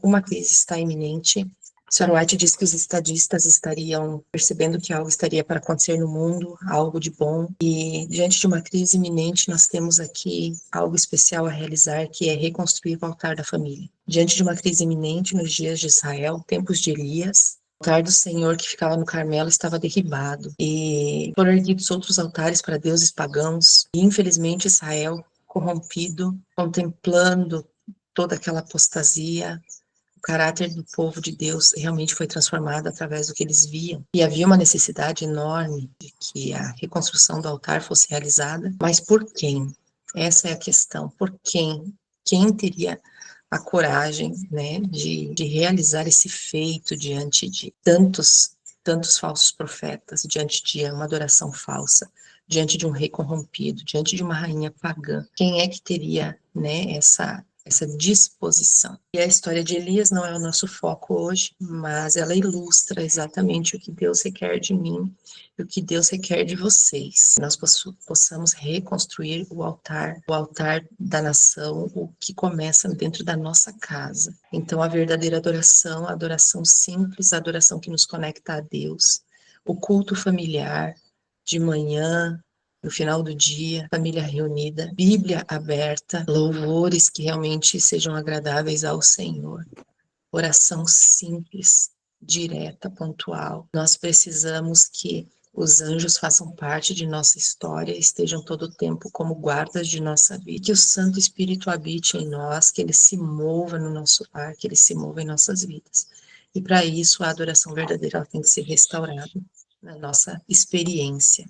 Uma crise está iminente. Sr. White diz que os estadistas estariam percebendo que algo estaria para acontecer no mundo, algo de bom, e diante de uma crise iminente nós temos aqui algo especial a realizar, que é reconstruir o altar da família. Diante de uma crise iminente nos dias de Israel, tempos de Elias, o altar do Senhor que ficava no Carmelo estava derribado, e foram erguidos outros altares para deuses pagãos, e infelizmente Israel, corrompido, contemplando toda aquela apostasia, o caráter do povo de Deus realmente foi transformado através do que eles viam. E havia uma necessidade enorme de que a reconstrução do altar fosse realizada. Mas por quem? Essa é a questão. Por quem? Quem teria a coragem, né, de realizar esse feito diante de tantos falsos profetas, diante de uma adoração falsa, diante de um rei corrompido, diante de uma rainha pagã? Quem é que teria, né, essa disposição? E a história de Elias não é o nosso foco hoje, mas ela ilustra exatamente o que Deus requer de mim e o que Deus requer de vocês. Nós possamos reconstruir o altar da nação, o que começa dentro da nossa casa. Então, a verdadeira adoração, a adoração simples, a adoração que nos conecta a Deus, o culto familiar, de manhã, no final do dia, família reunida, Bíblia aberta, louvores que realmente sejam agradáveis ao Senhor, oração simples, direta, pontual. Nós precisamos que os anjos façam parte de nossa história, estejam todo o tempo como guardas de nossa vida, que o Santo Espírito habite em nós, que ele se mova no nosso lar, que ele se mova em nossas vidas. E para isso, a adoração verdadeira ela tem que ser restaurada na nossa experiência.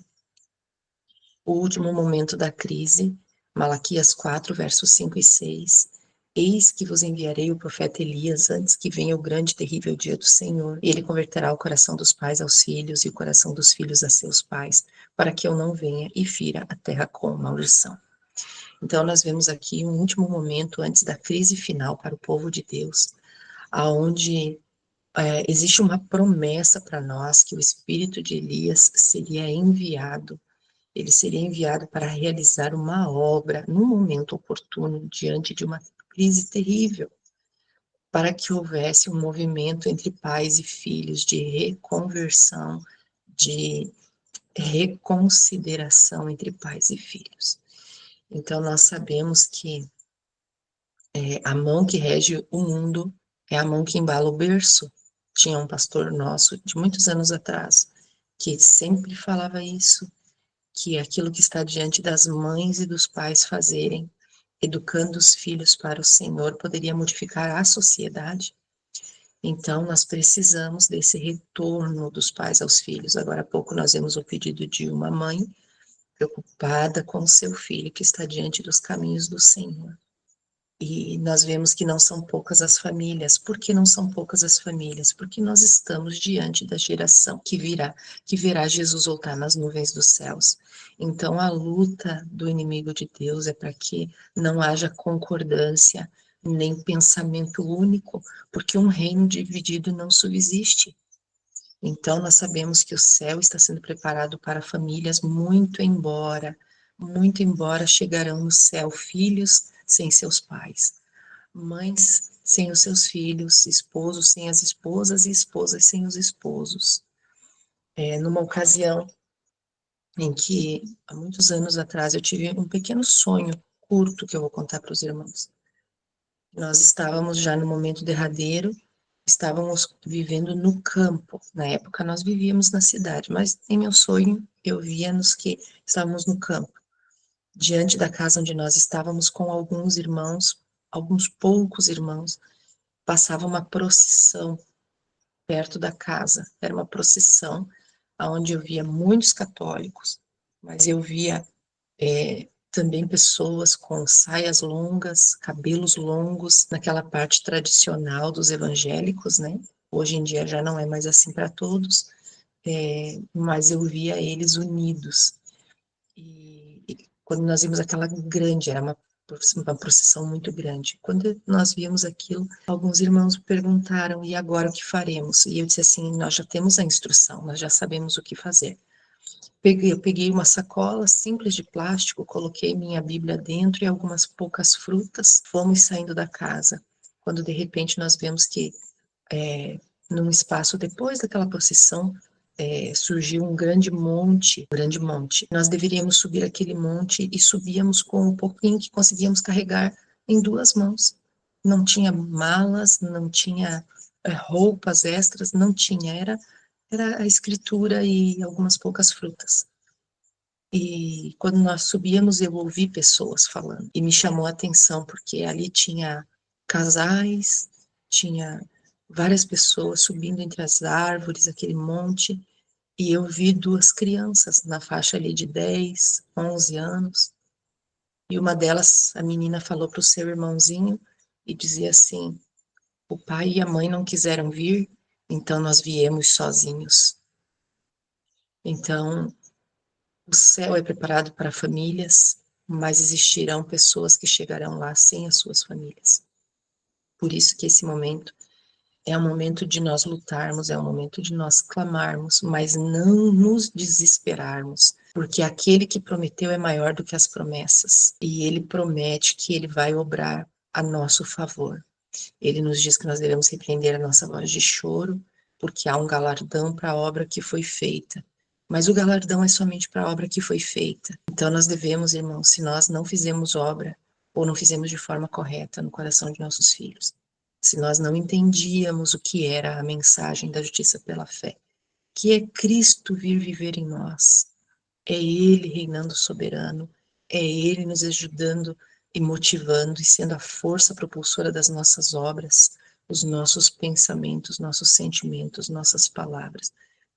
O último momento da crise, Malaquias 4, versos 5 e 6. Eis que vos enviarei o profeta Elias antes que venha o grande e terrível dia do Senhor. Ele converterá o coração dos pais aos filhos e o coração dos filhos a seus pais, para que eu não venha e fira a terra com maldição. Então nós vemos aqui um último momento antes da crise final para o povo de Deus, aonde existe uma promessa para nós que o espírito de Elias seria enviado. Ele seria enviado para realizar uma obra no momento oportuno, diante de uma crise terrível, para que houvesse um movimento entre pais e filhos de reconversão, de reconsideração entre pais e filhos. Então, nós sabemos que a mão que rege o mundo é a mão que embala o berço. Tinha um pastor nosso, de muitos anos atrás, que sempre falava isso, que aquilo que está diante das mães e dos pais fazerem, educando os filhos para o Senhor, poderia modificar a sociedade. Então, nós precisamos desse retorno dos pais aos filhos. Agora há pouco nós vimos o pedido de uma mãe preocupada com o seu filho que está diante dos caminhos do Senhor. E nós vemos que não são poucas as famílias. Por que não são poucas as famílias? Porque nós estamos diante da geração que verá Jesus voltar nas nuvens dos céus. Então, a luta do inimigo de Deus é para que não haja concordância, nem pensamento único, porque um reino dividido não subsiste. Então, nós sabemos que o céu está sendo preparado para famílias, muito embora chegarão no céu filhos sem seus pais, mães sem os seus filhos, esposos sem as esposas e esposas sem os esposos. Numa ocasião em que, há muitos anos atrás, eu tive um pequeno sonho curto que eu vou contar para os irmãos. Nós estávamos já no momento derradeiro, estávamos vivendo no campo. Na época nós vivíamos na cidade, mas em meu sonho eu via-nos que estávamos no campo. Diante da casa onde nós estávamos com alguns irmãos, alguns poucos irmãos, passava uma procissão perto da casa. Era uma procissão onde eu via muitos católicos, mas eu via também pessoas com saias longas, cabelos longos, naquela parte tradicional dos evangélicos, né? Hoje em dia já não é mais assim para todos, mas eu via eles unidos. E quando nós vimos aquela grande, era uma procissão muito grande. Quando nós vimos aquilo, alguns irmãos perguntaram, e agora o que faremos? E eu disse assim, nós já temos a instrução, nós já sabemos o que fazer. Eu peguei uma sacola simples de plástico, coloquei minha Bíblia dentro e algumas poucas frutas, fomos saindo da casa. quando de repente nós vemos que num espaço depois daquela procissão, surgiu um grande monte, Nós deveríamos subir aquele monte e subíamos com um pouquinho que conseguíamos carregar em 2 mãos. Não tinha malas, não tinha roupas extras, não tinha, era a escritura e algumas poucas frutas. E quando nós subíamos, eu ouvi pessoas falando, e me chamou a atenção, porque ali tinha casais, tinha várias pessoas subindo entre as árvores, aquele monte, e eu vi 2 crianças na faixa ali de 10, 11 anos, e uma delas, a menina falou para o seu irmãozinho, e dizia assim: o pai e a mãe não quiseram vir, então nós viemos sozinhos. Então, o céu é preparado para famílias, mas existirão pessoas que chegarão lá sem as suas famílias. Por isso que esse momento é um momento de nós lutarmos, é um momento de nós clamarmos, mas não nos desesperarmos, porque aquele que prometeu é maior do que as promessas, e ele promete que ele vai obrar a nosso favor. Ele nos diz que nós devemos repreender a nossa voz de choro, porque há um galardão para a obra que foi feita. Mas o galardão é somente para a obra que foi feita. Então nós devemos, irmãos, se nós não fizemos obra, ou não fizemos de forma correta no coração de nossos filhos, se nós não entendíamos o que era a mensagem da justiça pela fé, que é Cristo vir viver em nós, é Ele reinando soberano, é Ele nos ajudando e motivando e sendo a força propulsora das nossas obras, os nossos pensamentos, nossos sentimentos, nossas palavras.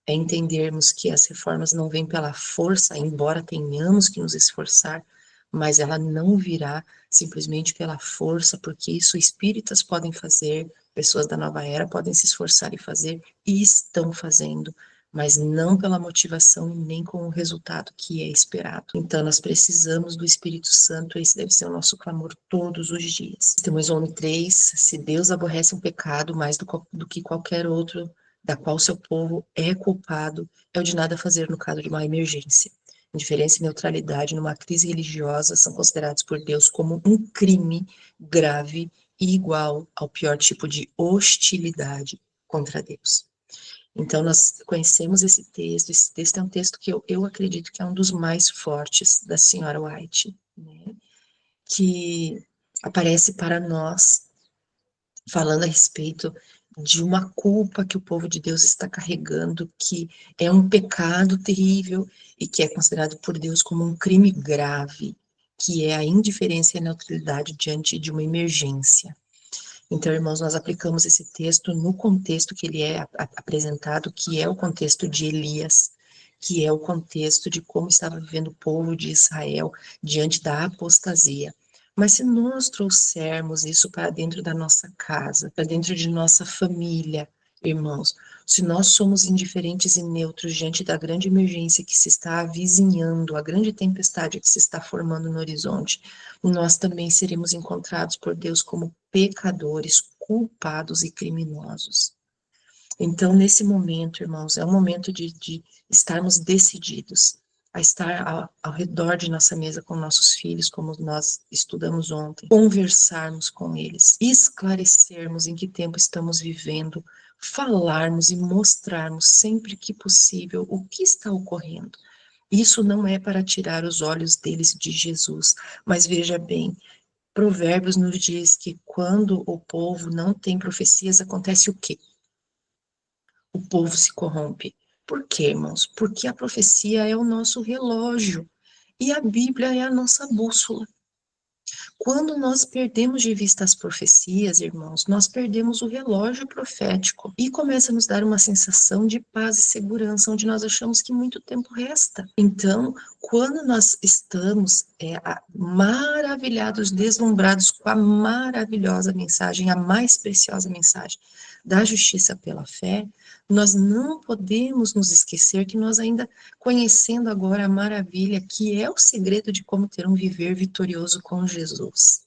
É entendermos que as reformas não vêm pela força, embora tenhamos que nos esforçar, mas ela não virá simplesmente pela força, porque isso espíritas podem fazer, pessoas da nova era podem se esforçar e fazer, e estão fazendo, mas não pela motivação e nem com o resultado que é esperado. Então, nós precisamos do Espírito Santo, esse deve ser o nosso clamor todos os dias. Temos homem 3, se Deus aborrece um pecado mais do que qualquer outro, da qual seu povo é culpado, é o de nada fazer no caso de uma emergência. Indiferença e neutralidade numa crise religiosa são considerados por Deus como um crime grave e igual ao pior tipo de hostilidade contra Deus. Então, nós conhecemos esse texto é um texto que eu acredito que é um dos mais fortes da senhora White, né? Que aparece para nós falando a respeito de uma culpa que o povo de Deus está carregando, que é um pecado terrível e que é considerado por Deus como um crime grave, que é a indiferença e a neutralidade diante de uma emergência. Então, irmãos, nós aplicamos esse texto no contexto que ele é apresentado, que é o contexto de Elias, que é o contexto de como estava vivendo o povo de Israel diante da apostasia. Mas se nós trouxermos isso para dentro da nossa casa, para dentro de nossa família, irmãos, se nós somos indiferentes e neutros diante da grande emergência que se está avizinhando, a grande tempestade que se está formando no horizonte, nós também seremos encontrados por Deus como pecadores, culpados e criminosos. Então, nesse momento, irmãos, é um momento de estarmos decididos a estar ao redor de nossa mesa com nossos filhos, como nós estudamos ontem, conversarmos com eles, esclarecermos em que tempo estamos vivendo, falarmos e mostrarmos sempre que possível o que está ocorrendo. Isso não é para tirar os olhos deles de Jesus, mas veja bem, Provérbios nos diz que quando o povo não tem profecias, acontece o quê? O povo se corrompe. Por quê, irmãos? Porque a profecia é o nosso relógio e a Bíblia é a nossa bússola. Quando nós perdemos de vista as profecias, irmãos, nós perdemos o relógio profético e começa a nos dar uma sensação de paz e segurança, onde nós achamos que muito tempo resta. Então, quando nós estamos maravilhados, deslumbrados com a maravilhosa mensagem, a mais preciosa mensagem da justiça pela fé, nós não podemos nos esquecer que nós ainda, conhecendo agora a maravilha que é o segredo de como ter um viver vitorioso com Jesus.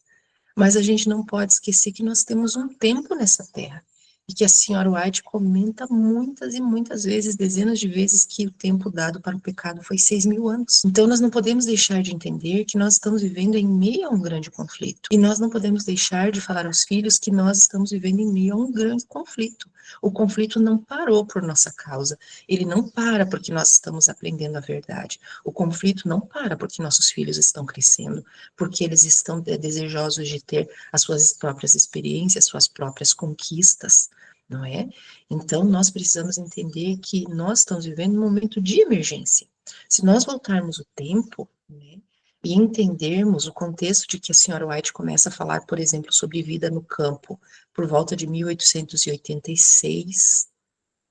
Mas a gente não pode esquecer que nós temos um tempo nessa terra. e que a senhora White comenta muitas e muitas vezes, dezenas de vezes, que o tempo dado para o pecado foi 6.000 anos. Então nós não podemos deixar de entender que nós estamos vivendo em meio a um grande conflito. E nós não podemos deixar de falar aos filhos que nós estamos vivendo em meio a um grande conflito. O conflito não parou por nossa causa. Ele não para porque nós estamos aprendendo a verdade. O conflito não para porque nossos filhos estão crescendo, porque eles estão desejosos de ter as suas próprias experiências, suas próprias conquistas, não é? Então, nós precisamos entender que nós estamos vivendo um momento de emergência. Se nós voltarmos o tempo, né, e entendermos o contexto de que a senhora White começa a falar, por exemplo, sobre vida no campo, por volta de 1886,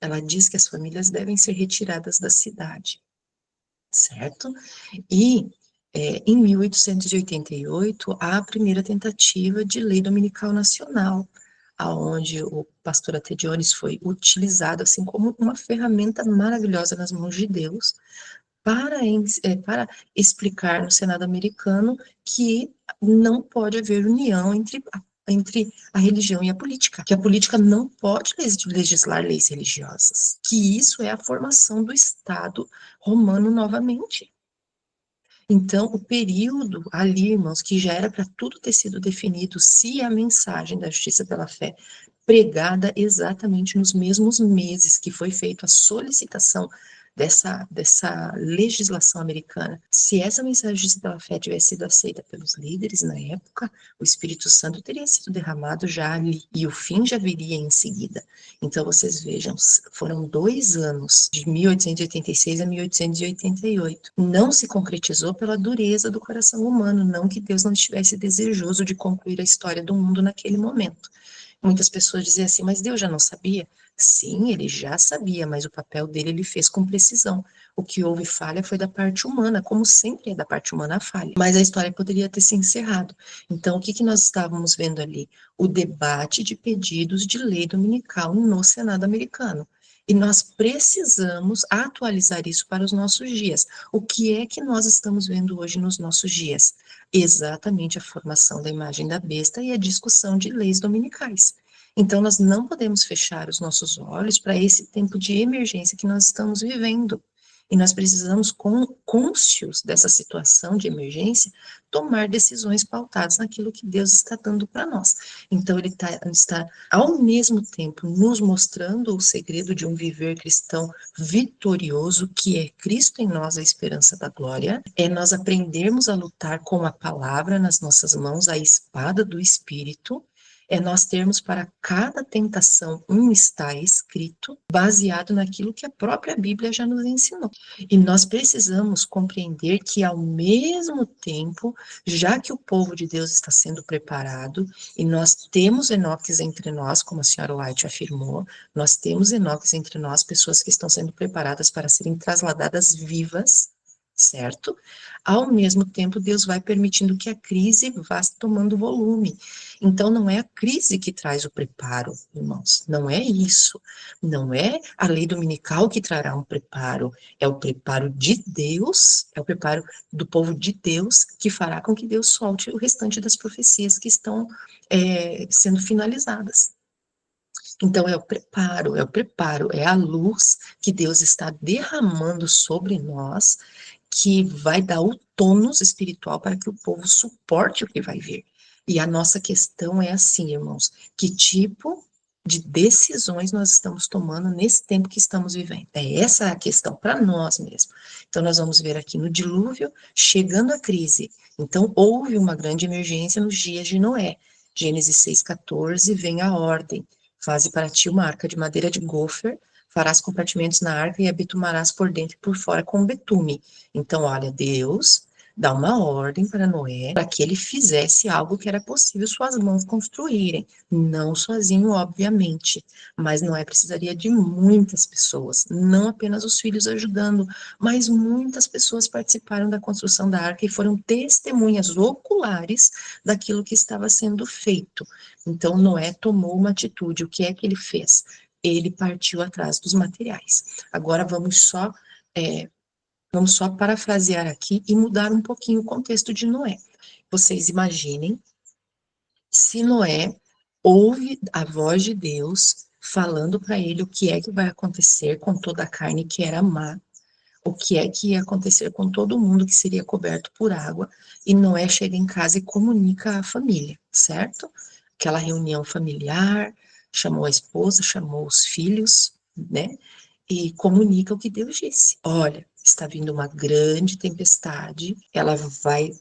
ela diz que as famílias devem ser retiradas da cidade, certo? E em 1888, há a primeira tentativa de lei dominical nacional, aonde o pastor A.T. Jones foi utilizado assim como uma ferramenta maravilhosa nas mãos de Deus para explicar no Senado americano que não pode haver união entre a religião e a política, que a política não pode legislar leis religiosas, que isso é a formação do Estado romano novamente. Então, o período ali, irmãos, que já era para tudo ter sido definido, se a mensagem da justiça pela fé pregada exatamente nos mesmos meses que foi feita a solicitação dessa legislação americana, se essa mensagem de justiça pela fé tivesse sido aceita pelos líderes na época, o Espírito Santo teria sido derramado já ali, e o fim já viria em seguida. Então, vocês vejam, foram 2 anos, de 1886 a 1888. Não se concretizou pela dureza do coração humano, não que Deus não estivesse desejoso de concluir a história do mundo naquele momento. Muitas pessoas diziam assim, mas Deus já não sabia? Sim, ele já sabia, mas o papel dele ele fez com precisão. O que houve falha foi da parte humana, como sempre é da parte humana a falha. Mas a história poderia ter se encerrado. Então, o que que nós estávamos vendo ali? O debate de pedidos de lei dominical no Senado americano. E nós precisamos atualizar isso para os nossos dias. O que é que nós estamos vendo hoje nos nossos dias? Exatamente a formação da imagem da besta e a discussão de leis dominicais. Então, nós não podemos fechar os nossos olhos para esse tempo de emergência que nós estamos vivendo. E nós precisamos, cônscios dessa situação de emergência, tomar decisões pautadas naquilo que Deus está dando para nós. Então, ele está, ao mesmo tempo, nos mostrando o segredo de um viver cristão vitorioso, que é Cristo em nós, a esperança da glória, é nós aprendermos a lutar com a palavra nas nossas mãos, a espada do Espírito, é nós termos para cada tentação um está escrito, baseado naquilo que a própria Bíblia já nos ensinou. E nós precisamos compreender que, ao mesmo tempo, já que o povo de Deus está sendo preparado, e nós temos Enoques entre nós, como a senhora White afirmou, nós temos Enoques entre nós, pessoas que estão sendo preparadas para serem trasladadas vivas, certo? Ao mesmo tempo, Deus vai permitindo que a crise vá tomando volume. Então, não é a crise que traz o preparo, irmãos, não é isso. Não é a lei dominical que trará um preparo, é o preparo de Deus, é o preparo do povo de Deus que fará com que Deus solte o restante das profecias que estão sendo finalizadas. Então, é a luz que Deus está derramando sobre nós, que vai dar o tônus espiritual para que o povo suporte o que vai vir. E a nossa questão é assim, irmãos, que tipo de decisões nós estamos tomando nesse tempo que estamos vivendo? É essa a questão para nós mesmos. Então, nós vamos ver aqui no dilúvio, chegando a crise. Então, houve uma grande emergência nos dias de Noé. Gênesis 6,14, vem a ordem. Faze para ti uma arca de madeira de gofer, farás compartimentos na arca e a bitumarás por dentro e por fora com betume. Então, olha, Deus dá uma ordem para Noé, para que ele fizesse algo que era possível suas mãos construírem. Não sozinho, obviamente, mas Noé precisaria de muitas pessoas, não apenas os filhos ajudando, mas muitas pessoas participaram da construção da arca e foram testemunhas oculares daquilo que estava sendo feito. Então, Noé tomou uma atitude. O que é que ele fez? Ele partiu atrás dos materiais. Agora, vamos só parafrasear aqui e mudar um pouquinho o contexto de Noé. Vocês imaginem se Noé ouve a voz de Deus falando para ele o que é que vai acontecer com toda a carne que era má, o que é que ia acontecer com todo mundo que seria coberto por água, e Noé chega em casa e comunica à família, certo? Aquela reunião familiar, chamou a esposa, chamou os filhos, né? E comunica o que Deus disse. Olha, está vindo uma grande tempestade, ela vai,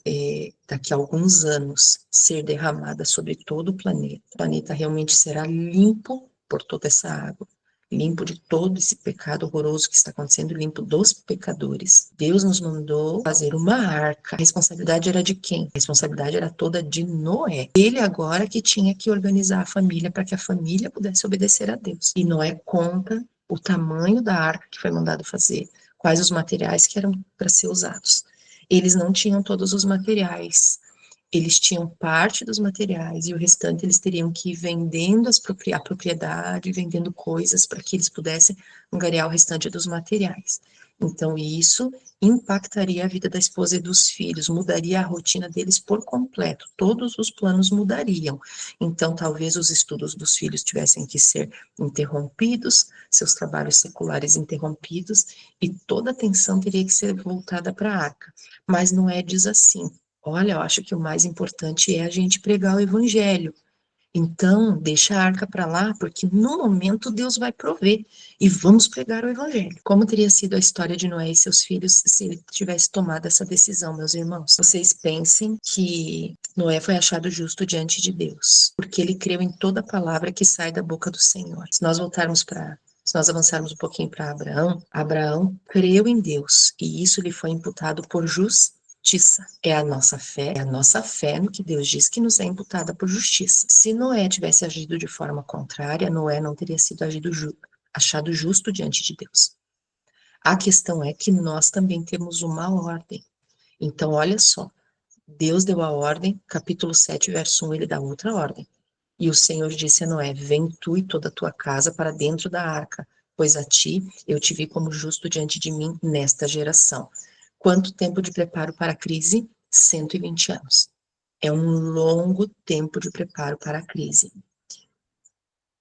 daqui a alguns anos, ser derramada sobre todo o planeta. O planeta realmente será limpo por toda essa água, limpo de todo esse pecado horroroso que está acontecendo, limpo dos pecadores. Deus nos mandou fazer uma arca. A responsabilidade era de quem? A responsabilidade era toda de Noé. Ele agora que tinha que organizar a família para que a família pudesse obedecer a Deus. E Noé conta o tamanho da arca que foi mandado fazer, quais os materiais que eram para ser usados. Eles não tinham todos os materiais, eles tinham parte dos materiais e o restante eles teriam que ir vendendo a propriedade, vendendo coisas para que eles pudessem angariar o restante dos materiais. Então, isso impactaria a vida da esposa e dos filhos, mudaria a rotina deles por completo, todos os planos mudariam. Então, talvez os estudos dos filhos tivessem que ser interrompidos, seus trabalhos seculares interrompidos, e toda a atenção teria que ser voltada para a arca. Mas Noé diz assim: olha, eu acho que o mais importante é a gente pregar o evangelho. Então, deixa a arca para lá, porque no momento Deus vai prover e vamos pregar o evangelho. Como teria sido a história de Noé e seus filhos se ele tivesse tomado essa decisão, meus irmãos? Vocês pensem que Noé foi achado justo diante de Deus, porque ele creu em toda palavra que sai da boca do Senhor. Se nós avançarmos um pouquinho para Abraão, Abraão creu em Deus e isso lhe foi imputado por justiça. É a nossa fé no que Deus diz que nos é imputada por justiça. Se Noé tivesse agido de forma contrária, Noé não teria sido achado justo diante de Deus. A questão é que nós também temos uma ordem. Então, olha só, Deus deu a ordem, capítulo 7, verso 1, ele dá outra ordem. E o Senhor disse a Noé: vem tu e toda a tua casa para dentro da arca, pois a ti eu te vi como justo diante de mim nesta geração. Quanto tempo de preparo para a crise? 120 anos. É um longo tempo de preparo para a crise.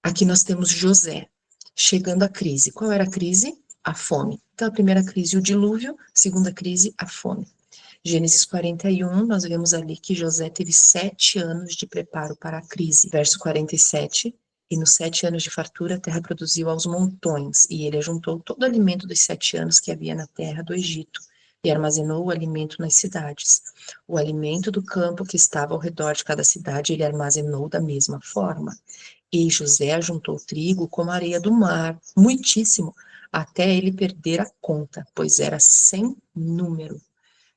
Aqui nós temos José chegando à crise. Qual era a crise? A fome. Então, a primeira crise, o dilúvio. Segunda crise, a fome. Gênesis 41, nós vemos ali que José teve 7 anos de preparo para a crise. Verso 47, e nos 7 anos de fartura a terra produziu aos montões, e ele ajuntou todo o alimento dos 7 anos que havia na terra do Egito, e armazenou o alimento nas cidades. O alimento do campo que estava ao redor de cada cidade ele armazenou da mesma forma. E José ajuntou trigo como a areia do mar, muitíssimo, até ele perder a conta, pois era sem número.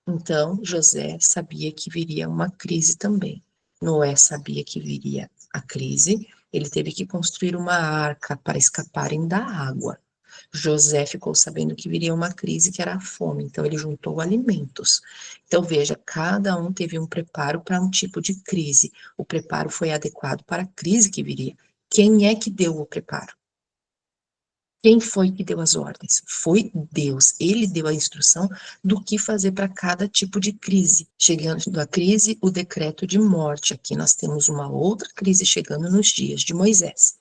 Então, José sabia que viria uma crise também. Noé sabia que viria a crise, ele teve que construir uma arca para escaparem da água. José ficou sabendo que viria uma crise que era a fome, então ele juntou alimentos. Então, veja, cada um teve um preparo para um tipo de crise. O preparo foi adequado para a crise que viria. Quem é que deu o preparo? Quem foi que deu as ordens? Foi Deus. Ele deu a instrução do que fazer para cada tipo de crise. Chegando à crise, o decreto de morte. Aqui nós temos uma outra crise chegando nos dias de Moisés.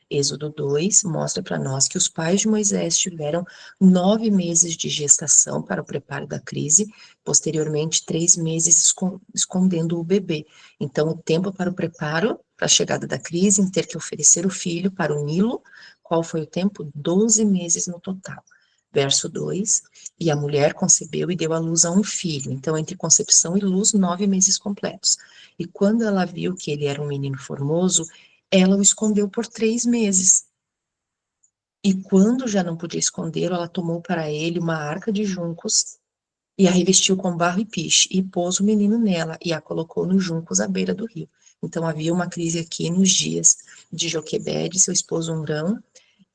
Êxodo 2 mostra para nós que os pais de Moisés tiveram 9 meses de gestação para o preparo da crise, posteriormente 3 meses escondendo o bebê. Então, o tempo para o preparo, para a chegada da crise, em ter que oferecer o filho para o Nilo, qual foi o tempo? 12 meses no total. Verso 2, e a mulher concebeu e deu à luz a um filho. Então, entre concepção e luz, 9 meses completos. E quando ela viu que ele era um menino formoso, ela o escondeu por 3 meses. E quando já não podia escondê-lo, ela tomou para ele uma arca de juncos e a revestiu com barro e piche, e pôs o menino nela, e a colocou nos juncos à beira do rio. Então havia uma crise aqui nos dias de Joquebede, seu esposo Umrão,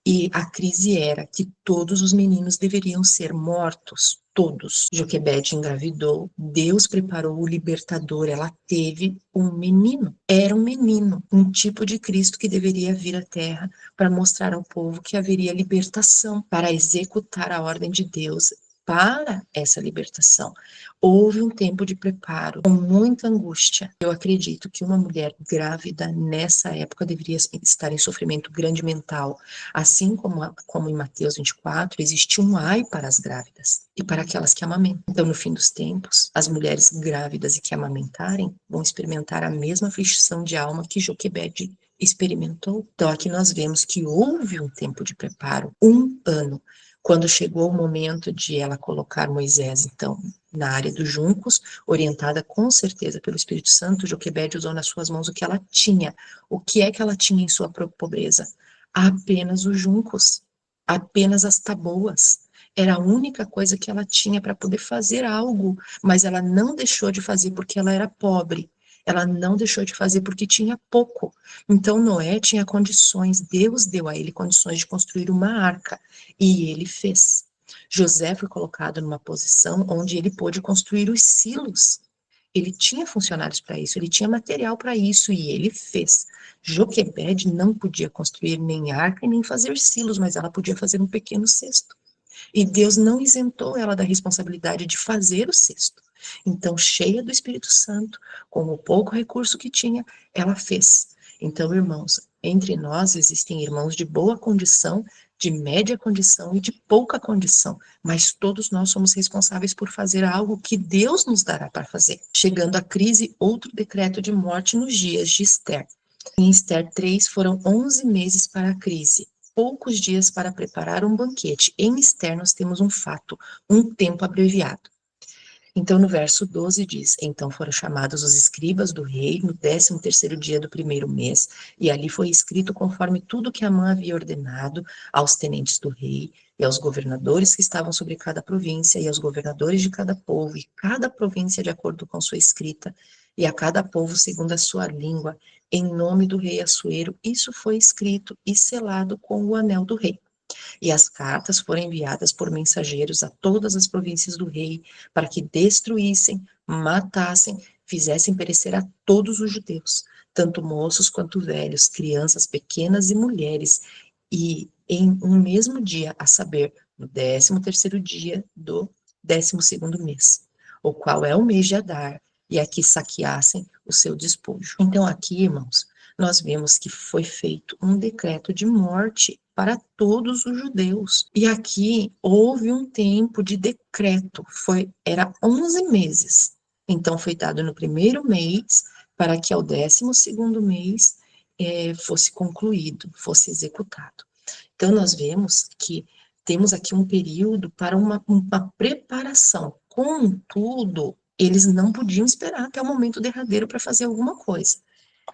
e a crise era que todos os meninos deveriam ser mortos, todos. Joquebede engravidou, Deus preparou o libertador, ela teve um menino. Era um menino, um tipo de Cristo que deveria vir à terra para mostrar ao povo que haveria libertação, para executar a ordem de Deus. para essa libertação. Houve um tempo de preparo, com muita angústia. Eu acredito que uma mulher grávida nessa época deveria estar em sofrimento grande mental, assim como em Mateus 24, existe um ai para as grávidas e para aquelas que amamentam. Então, no fim dos tempos, as mulheres grávidas e que amamentarem vão experimentar a mesma aflição de alma que Joquebede experimentou. Então, aqui nós vemos que houve um tempo de preparo, 1 ano. Quando chegou o momento de ela colocar Moisés, então, na área dos juncos, orientada com certeza pelo Espírito Santo, Joquebede usou nas suas mãos o que ela tinha. O que é que ela tinha em sua pobreza? Apenas os juncos, apenas as taboas. Era a única coisa que ela tinha para poder fazer algo, mas ela não deixou de fazer porque ela era pobre. Ela não deixou de fazer porque tinha pouco. Então Noé tinha condições, Deus deu a ele condições de construir uma arca, e ele fez. José foi colocado numa posição onde ele pôde construir os silos. Ele tinha funcionários para isso, ele tinha material para isso, e ele fez. Joquebede não podia construir nem arca e nem fazer silos, mas ela podia fazer um pequeno cesto. E Deus não isentou ela da responsabilidade de fazer o cesto. Então, cheia do Espírito Santo, com o pouco recurso que tinha, ela fez. Então, irmãos, entre nós existem irmãos de boa condição, de média condição e de pouca condição, mas todos nós somos responsáveis por fazer algo que Deus nos dará para fazer. Chegando à crise, outro decreto de morte nos dias de Esther. Em Esther 3, foram 11 meses para a crise, poucos dias para preparar um banquete. Em Esther, nós temos um fato, um tempo abreviado. Então, no verso 12 diz: Então foram chamados os escribas do rei no 13º dia do primeiro mês, e ali foi escrito conforme tudo que Amã havia ordenado aos tenentes do rei, e aos governadores que estavam sobre cada província, e aos governadores de cada povo, e cada província de acordo com sua escrita, e a cada povo segundo a sua língua, em nome do rei Assuero. Isso foi escrito e selado com o anel do rei. E as cartas foram enviadas por mensageiros a todas as províncias do rei, para que destruíssem, matassem, fizessem perecer a todos os judeus, tanto moços quanto velhos, crianças pequenas e mulheres, e em um mesmo dia, a saber, no 13º dia do 12º mês, o qual é o mês de Adar, e aqui saqueassem o seu despojo. Então aqui, irmãos, nós vemos que foi feito um decreto de morte para todos os judeus. E aqui houve um tempo de decreto, era 11 meses. Então foi dado no primeiro mês para que ao 12º mês fosse concluído, fosse executado. Então nós vemos que temos aqui um período para uma preparação. Contudo, eles não podiam esperar até o momento derradeiro para fazer alguma coisa.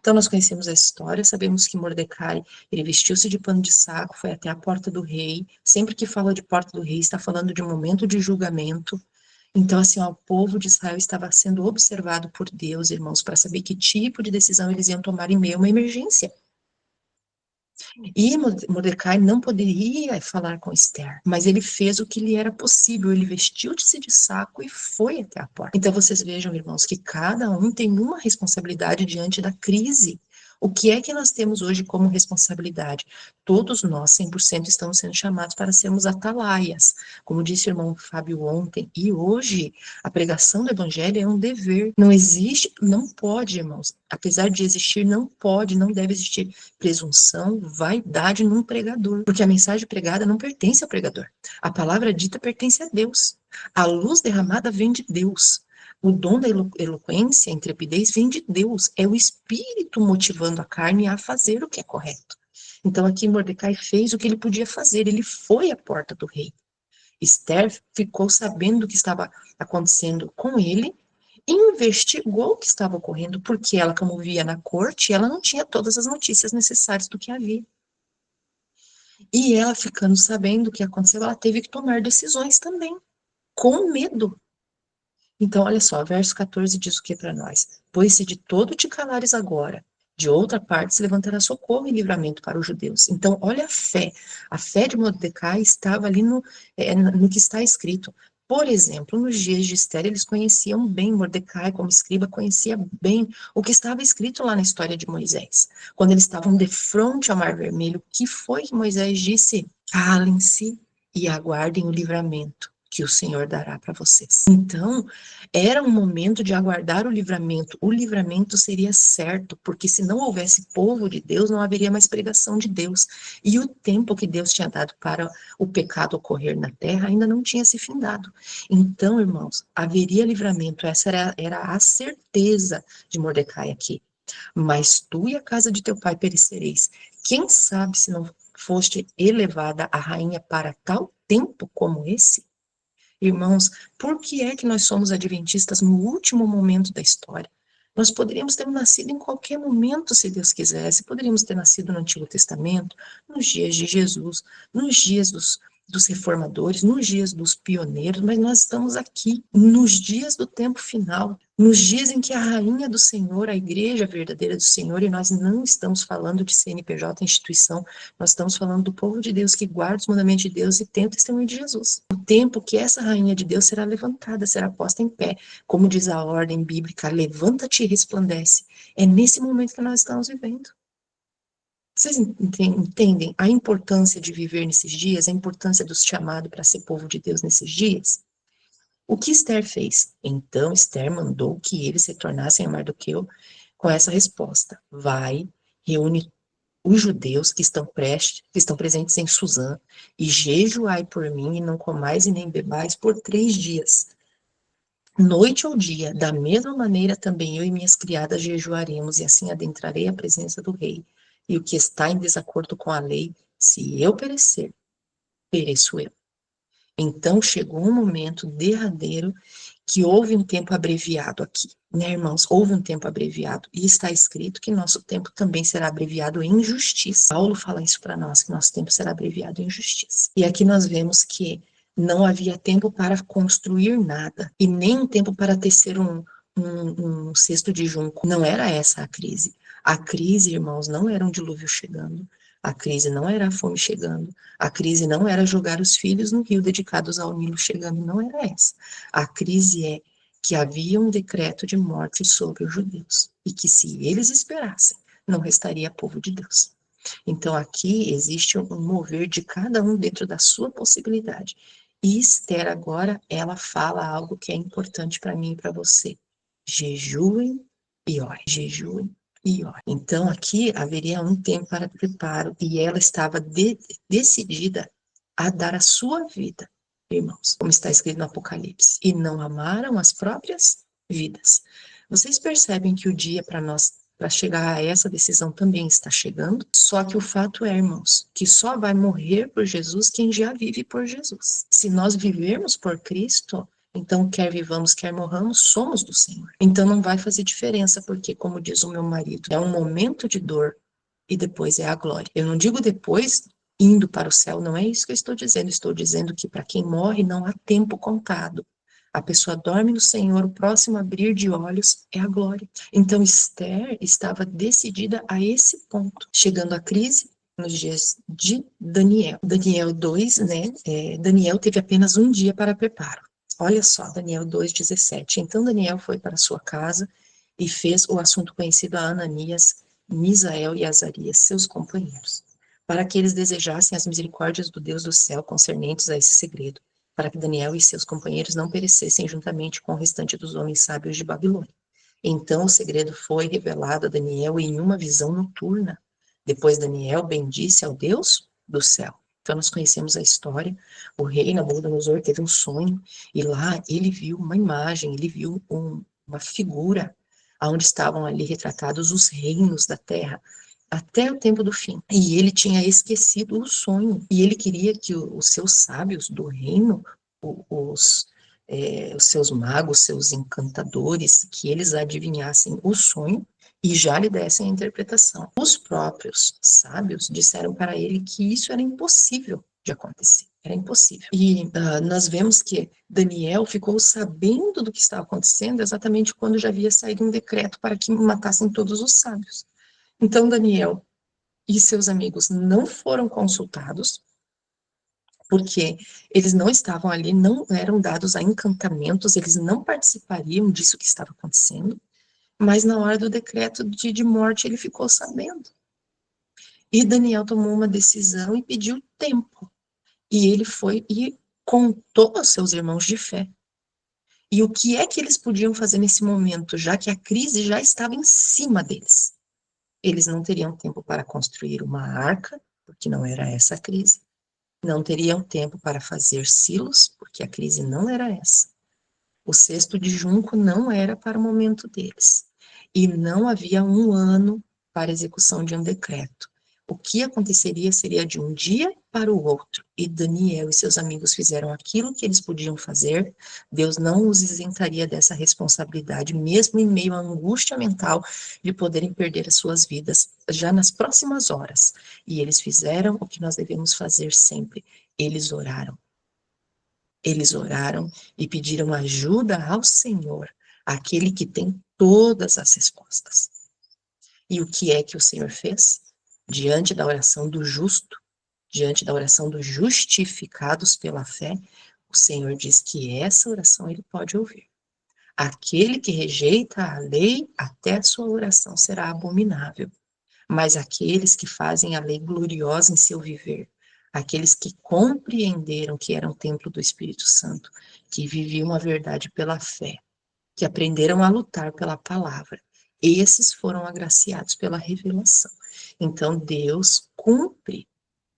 Então, nós conhecemos a história, sabemos que Mordecai, ele vestiu-se de pano de saco, foi até a porta do rei. Sempre que fala de porta do rei, está falando de um momento de julgamento. Então, assim, ó, o povo de Israel estava sendo observado por Deus, irmãos, para saber que tipo de decisão eles iam tomar em meio a uma emergência. E Mordecai não poderia falar com Esther, mas ele fez o que lhe era possível, ele vestiu-se de saco e foi até a porta. Então vocês vejam, irmãos, que cada um tem uma responsabilidade diante da crise. O que é que nós temos hoje como responsabilidade? Todos nós, 100%, estamos sendo chamados para sermos atalaias. Como disse o irmão Fábio ontem, e hoje a pregação do evangelho é um dever. Não existe, não pode, irmãos, apesar de existir, não pode, não deve existir presunção, vaidade num pregador, porque a mensagem pregada não pertence ao pregador. A palavra dita pertence a Deus. A luz derramada vem de Deus. O dom da eloquência, a intrepidez, vem de Deus. É o Espírito motivando a carne a fazer o que é correto. Então aqui Mordecai fez o que ele podia fazer, ele foi à porta do rei. Esther ficou sabendo o que estava acontecendo com ele, investigou o que estava ocorrendo, porque ela, como via na corte, ela não tinha todas as notícias necessárias do que havia. E ela, ficando sabendo o que aconteceu, ela teve que tomar decisões também, com medo. Então, olha só, verso 14 diz o que para nós? Pois se de todo te calares agora, de outra parte se levantará socorro e livramento para os judeus. Então, olha a fé de Mordecai estava ali no que está escrito. Por exemplo, nos dias de Esther, eles conheciam bem, Mordecai, como escriba, conhecia bem o que estava escrito lá na história de Moisés. Quando eles estavam de frente ao Mar Vermelho, o que foi que Moisés disse? Calem-se e aguardem o livramento. que o Senhor dará para vocês. Então, era um momento de aguardar o livramento. O livramento seria certo, porque se não houvesse povo de Deus, não haveria mais pregação de Deus. E o tempo que Deus tinha dado para o pecado ocorrer na terra ainda não tinha se findado. Então, irmãos, haveria livramento. Essa era a certeza de Mordecai aqui. Mas tu e a casa de teu pai perecereis. Quem sabe se não foste elevada a rainha para tal tempo como esse? Irmãos, por que é que nós somos adventistas no último momento da história? Nós poderíamos ter nascido em qualquer momento, se Deus quisesse. Poderíamos ter nascido no Antigo Testamento, nos dias de Jesus, nos dias dos reformadores, nos dias dos pioneiros, mas nós estamos aqui, nos dias do tempo final, nos dias em que a rainha do Senhor, a igreja verdadeira do Senhor, e nós não estamos falando de CNPJ, instituição, nós estamos falando do povo de Deus que guarda os mandamentos de Deus e tem o testemunho de Jesus. O tempo que essa rainha de Deus será levantada, será posta em pé, como diz a ordem bíblica, levanta-te e resplandece. É nesse momento que nós estamos vivendo. Vocês entendem a importância de viver nesses dias, a importância dos chamados para ser povo de Deus nesses dias? O que Esther fez? Então Esther mandou que eles se tornassem a Mardoqueu com essa resposta: vai, reúne os judeus que estão presentes em Suzã, e jejuai por mim, e não comais e nem bebais por 3 dias. Noite ou dia, da mesma maneira também eu e minhas criadas jejuaremos, e assim adentrarei a presença do rei. E o que está em desacordo com a lei, se eu perecer, pereço eu. Então chegou um momento derradeiro que houve um tempo abreviado aqui, né, irmãos? Houve um tempo abreviado, e está escrito que nosso tempo também será abreviado em justiça. Paulo fala isso para nós, que nosso tempo será abreviado em justiça. E aqui nós vemos que não havia tempo para construir nada, e nem um tempo para tecer um cesto de junco. Não era essa a crise. A crise, irmãos, não era um dilúvio chegando. A crise não era a fome chegando. A crise não era jogar os filhos no rio dedicados ao Nilo chegando. Não era essa. A crise é que havia um decreto de morte sobre os judeus. E que se eles esperassem, não restaria povo de Deus. Então aqui existe um mover de cada um dentro da sua possibilidade. E Esther agora, ela fala algo que é importante para mim e para você. Jejuem e orem. Jejuem e orem. Então aqui haveria um tempo para preparo e ela estava decidida a dar a sua vida, irmãos, como está escrito no Apocalipse, e não amaram as próprias vidas. Vocês percebem que o dia para chegar a essa decisão também está chegando? Só que o fato é, irmãos, que só vai morrer por Jesus quem já vive por Jesus. Se nós vivermos por Cristo, então quer vivamos, quer morramos, somos do Senhor. Então não vai fazer diferença, porque, como diz o meu marido, é um momento de dor e depois é a glória. Eu não digo depois indo para o céu, não é isso que eu estou dizendo que para quem morre não há tempo contado. A pessoa dorme no Senhor, o próximo abrir de olhos é a glória. Então Esther estava decidida a esse ponto, chegando à crise nos dias de Daniel. Daniel 2, né? Daniel teve apenas um dia para preparo. Olha só, Daniel 2,17. Então Daniel foi para sua casa e fez o assunto conhecido a Ananias, Misael e Azarias, seus companheiros, para que eles desejassem as misericórdias do Deus do céu concernentes a esse segredo, para que Daniel e seus companheiros não perecessem juntamente com o restante dos homens sábios de Babilônia. Então o segredo foi revelado a Daniel em uma visão noturna. Depois Daniel bendisse ao Deus do céu. Então nós conhecemos a história. O rei Nabucodonosor teve um sonho e lá ele viu uma imagem, ele viu uma figura onde estavam ali retratados os reinos da terra até o tempo do fim. E ele tinha esquecido o sonho. E ele queria que os seus sábios do reino, os seus magos, seus encantadores, que eles adivinhassem o sonho e já lhe dessem a interpretação. Os próprios sábios disseram para ele que isso era impossível de acontecer. Era impossível. E nós vemos que Daniel ficou sabendo do que estava acontecendo exatamente quando já havia saído um decreto para que matassem todos os sábios. Então Daniel e seus amigos não foram consultados, porque eles não estavam ali, não eram dados a encantamentos, eles não participariam disso que estava acontecendo, mas na hora do decreto de morte ele ficou sabendo. E Daniel tomou uma decisão e pediu tempo. E ele foi e contou aos seus irmãos de fé. E o que é que eles podiam fazer nesse momento, já que a crise já estava em cima deles? Eles não teriam tempo para construir uma arca, porque não era essa a crise. Não teriam tempo para fazer silos, porque a crise não era essa. O cesto de junco não era para o momento deles. E não havia um ano para a execução de um decreto. O que aconteceria seria de um dia para o outro. E Daniel e seus amigos fizeram aquilo que eles podiam fazer. Deus não os isentaria dessa responsabilidade, mesmo em meio à angústia mental de poderem perder as suas vidas já nas próximas horas. E eles fizeram o que nós devemos fazer sempre. Eles oraram. Eles oraram e pediram ajuda ao Senhor, aquele que tem todas as respostas. E o que é que o Senhor fez? Diante da oração do justo, diante da oração dos justificados pela fé, o Senhor diz que essa oração ele pode ouvir. Aquele que rejeita a lei, até a sua oração será abominável. Mas aqueles que fazem a lei gloriosa em seu viver, aqueles que compreenderam que eram templo do Espírito Santo, que viviam a verdade pela fé, que aprenderam a lutar pela palavra, esses foram agraciados pela revelação. Então Deus cumpre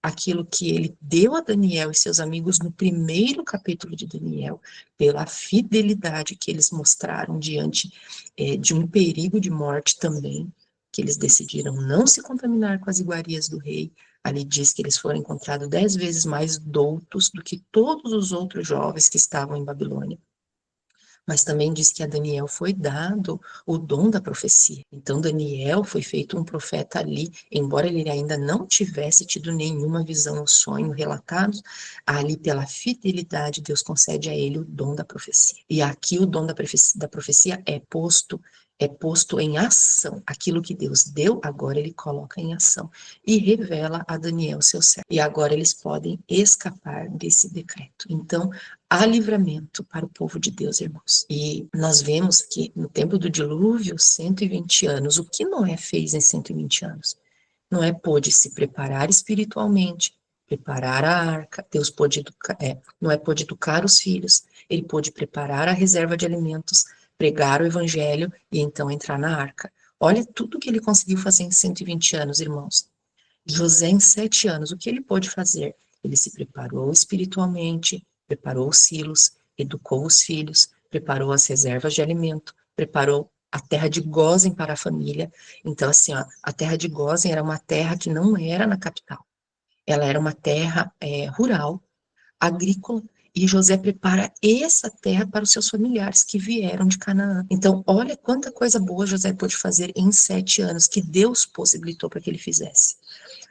aquilo que ele deu a Daniel e seus amigos no primeiro capítulo de Daniel, pela fidelidade que eles mostraram diante de um perigo de morte também, que eles decidiram não se contaminar com as iguarias do rei. Ali diz que eles foram encontrados 10 vezes mais doutos do que todos os outros jovens que estavam em Babilônia. Mas também diz que a Daniel foi dado o dom da profecia. Então Daniel foi feito um profeta ali, embora ele ainda não tivesse tido nenhuma visão ou sonho relatados, ali pela fidelidade Deus concede a ele o dom da profecia. E aqui o dom da profecia é posto em ação. Aquilo que Deus deu, agora ele coloca em ação e revela a Daniel seu servo. E agora eles podem escapar desse decreto. Então, há livramento para o povo de Deus, irmãos. E nós vemos que no tempo do dilúvio, 120 anos, o que Noé fez em 120 anos? Noé pôde se preparar espiritualmente, preparar a arca, Deus pôde educar, Noé pôde educar os filhos, ele pôde preparar a reserva de alimentos, pregar o evangelho e então entrar na arca. Olha tudo que ele conseguiu fazer em 120 anos, irmãos. José, em 7 anos, o que ele pôde fazer? Ele se preparou espiritualmente, preparou os silos, educou os filhos, preparou as reservas de alimento, preparou a terra de Gósen para a família. Então, assim, ó, a terra de Gósen era uma terra que não era na capital. Ela era uma terra rural, agrícola, e José prepara essa terra para os seus familiares que vieram de Canaã. Então, olha quanta coisa boa José pôde fazer em 7 anos, que Deus possibilitou para que ele fizesse.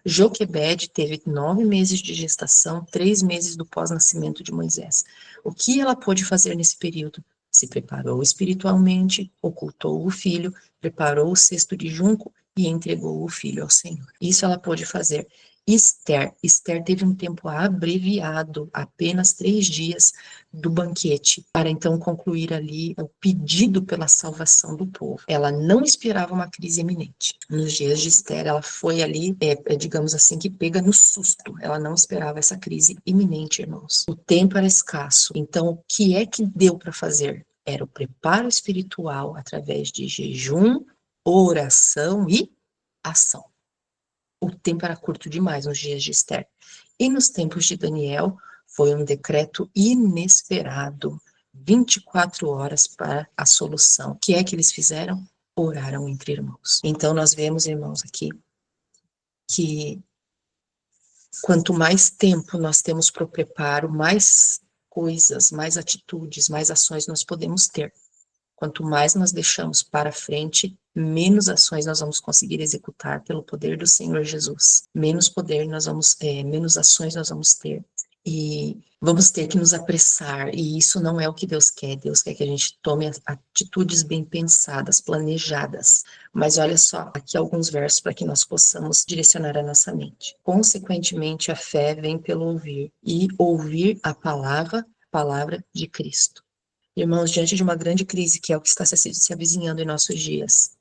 Joquebede teve 9 meses de gestação, 3 meses do pós-nascimento de Moisés. O que ela pôde fazer nesse período? Se preparou espiritualmente, ocultou o filho, preparou o cesto de junco e entregou o filho ao Senhor. Isso ela pôde fazer. Esther teve um tempo abreviado, apenas 3 dias do banquete, para então concluir ali o pedido pela salvação do povo. Ela não esperava uma crise iminente. Nos dias de Esther, ela foi ali, digamos assim, que pega no susto. Ela não esperava essa crise iminente, irmãos. O tempo era escasso. Então, o que é que deu para fazer? Era o preparo espiritual através de jejum, oração e ação. O tempo era curto demais nos dias de Esther. E nos tempos de Daniel, foi um decreto inesperado. 24 horas para a solução. O que é que eles fizeram? Oraram entre irmãos. Então, nós vemos, irmãos, aqui, que quanto mais tempo nós temos para o preparo, mais coisas, mais atitudes, mais ações nós podemos ter. Quanto mais nós deixamos para frente, menos ações nós vamos conseguir executar pelo poder do Senhor Jesus. Menos poder nós vamos, menos ações nós vamos ter. E vamos ter que nos apressar, e isso não é o que Deus quer. Deus quer que a gente tome atitudes bem pensadas, planejadas. Mas olha só, aqui alguns versos para que nós possamos direcionar a nossa mente. Consequentemente, a fé vem pelo ouvir, e ouvir a palavra de Cristo. Irmãos, diante de uma grande crise, que é o que está se avizinhando em nossos dias,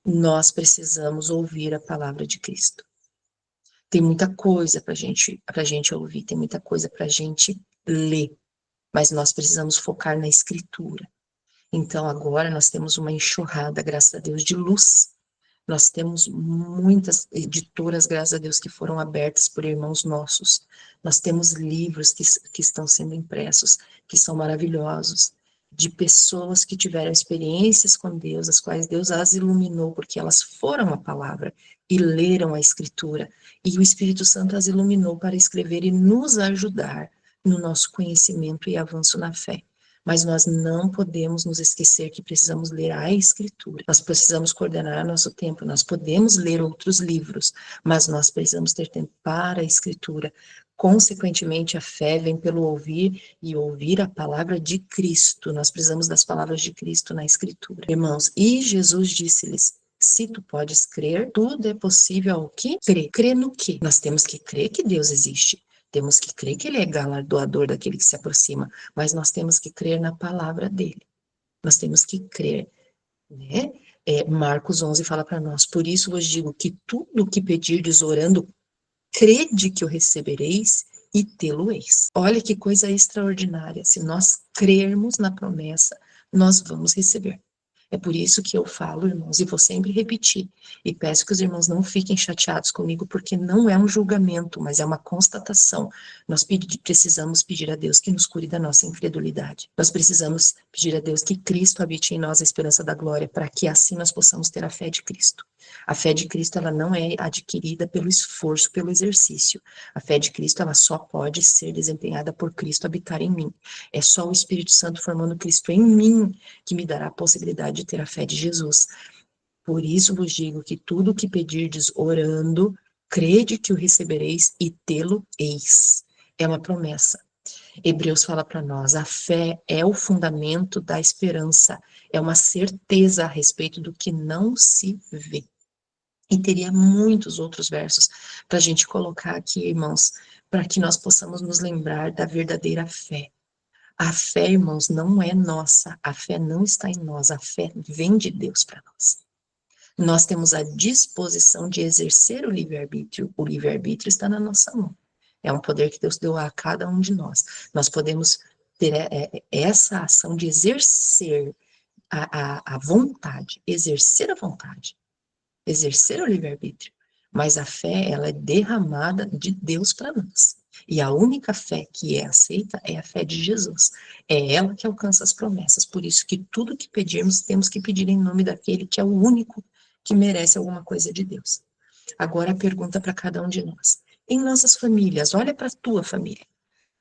nós precisamos ouvir a palavra de Cristo. Tem muita coisa para a gente ouvir, tem muita coisa para a gente ler, mas nós precisamos focar na Escritura. Então agora nós temos uma enxurrada, graças a Deus, de luz. Nós temos muitas editoras, graças a Deus, que foram abertas por irmãos nossos. Nós temos livros que estão sendo impressos, que são maravilhosos, de pessoas que tiveram experiências com Deus, as quais Deus as iluminou, porque elas foram a palavra e leram a Escritura. E o Espírito Santo as iluminou para escrever e nos ajudar no nosso conhecimento e avanço na fé. Mas nós não podemos nos esquecer que precisamos ler a Escritura. Nós precisamos coordenar nosso tempo. Nós podemos ler outros livros, mas nós precisamos ter tempo para a Escritura. Consequentemente, a fé vem pelo ouvir e ouvir a palavra de Cristo. Nós precisamos das palavras de Cristo na Escritura. Irmãos, e Jesus disse-lhes: se tu podes crer, tudo é possível ao que? Crer. Crer no quê? Nós temos que crer que Deus existe. Temos que crer que Ele é galardoador daquele que se aproxima, mas nós temos que crer na palavra dEle. Nós temos que crer, né? Marcos 11 fala para nós: por isso vos digo que tudo o que pedirdes orando, crede que o recebereis e tê-lo-eis. Olha que coisa extraordinária. Se nós crermos na promessa, nós vamos receber. É por isso que eu falo, irmãos, e vou sempre repetir, e peço que os irmãos não fiquem chateados comigo, porque não é um julgamento, mas é uma constatação. Nós precisamos pedir a Deus que nos cure da nossa incredulidade. Nós precisamos pedir a Deus que Cristo habite em nós a esperança da glória, para que assim nós possamos ter a fé de Cristo. A fé de Cristo, ela não é adquirida pelo esforço, pelo exercício. A fé de Cristo, ela só pode ser desempenhada por Cristo habitar em mim. É só o Espírito Santo formando Cristo em mim que me dará a possibilidade de ter a fé de Jesus. Por isso vos digo que tudo o que pedirdes orando, crede que o recebereis e tê-lo-eis. É uma promessa. Hebreus fala para nós: a fé é o fundamento da esperança, é uma certeza a respeito do que não se vê. E teria muitos outros versos para a gente colocar aqui, irmãos, para que nós possamos nos lembrar da verdadeira fé. A fé, irmãos, não é nossa, a fé não está em nós, a fé vem de Deus para nós. Nós temos a disposição de exercer o livre-arbítrio está na nossa mão. É um poder que Deus deu a cada um de nós. Nós podemos ter essa ação de exercer a vontade, exercer o livre-arbítrio. Mas a fé, ela é derramada de Deus para nós. E a única fé que é aceita é a fé de Jesus. É ela que alcança as promessas. Por isso que tudo que pedirmos, temos que pedir em nome daquele que é o único que merece alguma coisa de Deus. Agora a pergunta para cada um de nós. Em nossas famílias, olha para a tua família.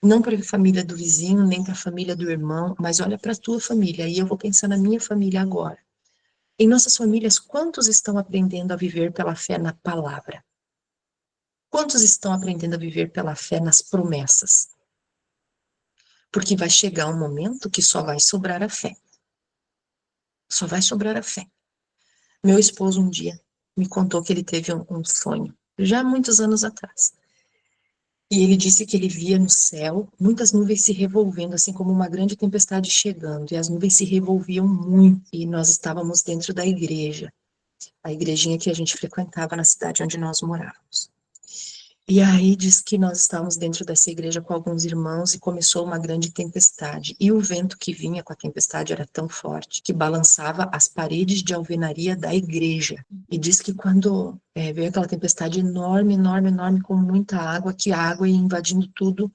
Não para a família do vizinho, nem para a família do irmão, mas olha para a tua família. E eu vou pensar na minha família agora. Em nossas famílias, quantos estão aprendendo a viver pela fé na palavra? Quantos estão aprendendo a viver pela fé nas promessas? Porque vai chegar um momento que só vai sobrar a fé. Só vai sobrar a fé. Meu esposo um dia me contou que ele teve um sonho, já há muitos anos atrás. E ele disse que ele via no céu muitas nuvens se revolvendo, assim como uma grande tempestade chegando. E as nuvens se revolviam muito. E nós estávamos dentro da igreja, a igrejinha que a gente frequentava na cidade onde nós morávamos. E aí diz que nós estávamos dentro dessa igreja com alguns irmãos e começou uma grande tempestade. E o vento que vinha com a tempestade era tão forte que balançava as paredes de alvenaria da igreja. E diz que quando veio aquela tempestade enorme, enorme, enorme, com muita água, que a água ia invadindo tudo.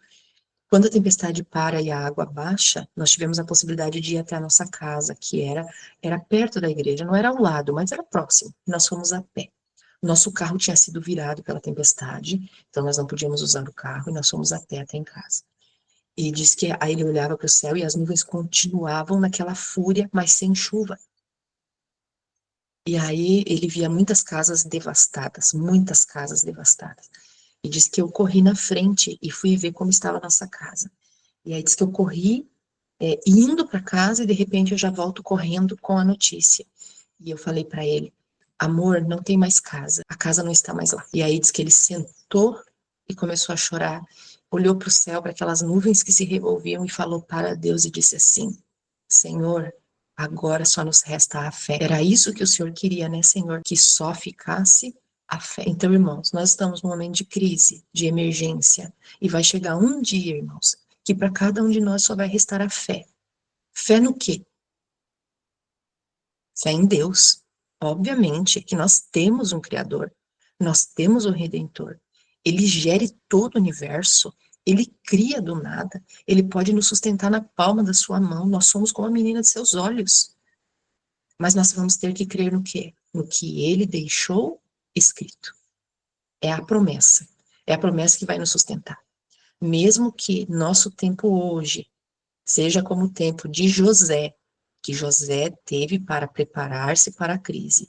Quando a tempestade para e a água baixa, nós tivemos a possibilidade de ir até a nossa casa, que era perto da igreja, não era ao lado, mas era próximo. Nós fomos a pé. Nosso carro tinha sido virado pela tempestade, então nós não podíamos usar o carro e nós fomos a pé até em casa. E diz que aí ele olhava para o céu e as nuvens continuavam naquela fúria, mas sem chuva. E aí ele via muitas casas devastadas, muitas casas devastadas. E diz que eu corri na frente e fui ver como estava a nossa casa. E aí diz que eu corri indo para casa e de repente eu já volto correndo com a notícia. E eu falei para ele: amor, não tem mais casa, a casa não está mais lá. E aí diz que ele sentou e começou a chorar, olhou para o céu, para aquelas nuvens que se revolviam e falou para Deus e disse assim: Senhor, agora só nos resta a fé. Era isso que o Senhor queria, né, Senhor? Que só ficasse a fé. Então, irmãos, nós estamos num momento de crise, de emergência, e vai chegar um dia, irmãos, que para cada um de nós só vai restar a fé. Fé no quê? Fé em Deus. Obviamente que nós temos um Criador, nós temos um Redentor. Ele gere todo o universo, ele cria do nada, ele pode nos sustentar na palma da sua mão, nós somos como a menina de seus olhos. Mas nós vamos ter que crer no quê? No que ele deixou escrito. É a promessa. É a promessa que vai nos sustentar. Mesmo que nosso tempo hoje seja como o tempo de José, que José teve para preparar-se para a crise,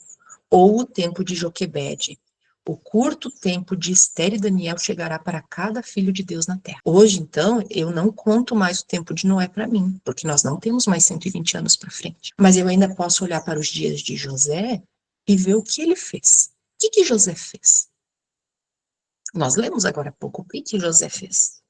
ou o tempo de Joquebede, o curto tempo de Esther e Daniel chegará para cada filho de Deus na terra. Hoje, então, eu não conto mais o tempo de Noé para mim, porque nós não temos mais 120 anos para frente. Mas eu ainda posso olhar para os dias de José e ver o que ele fez. O que José fez? Nós lemos agora há pouco o que José fez.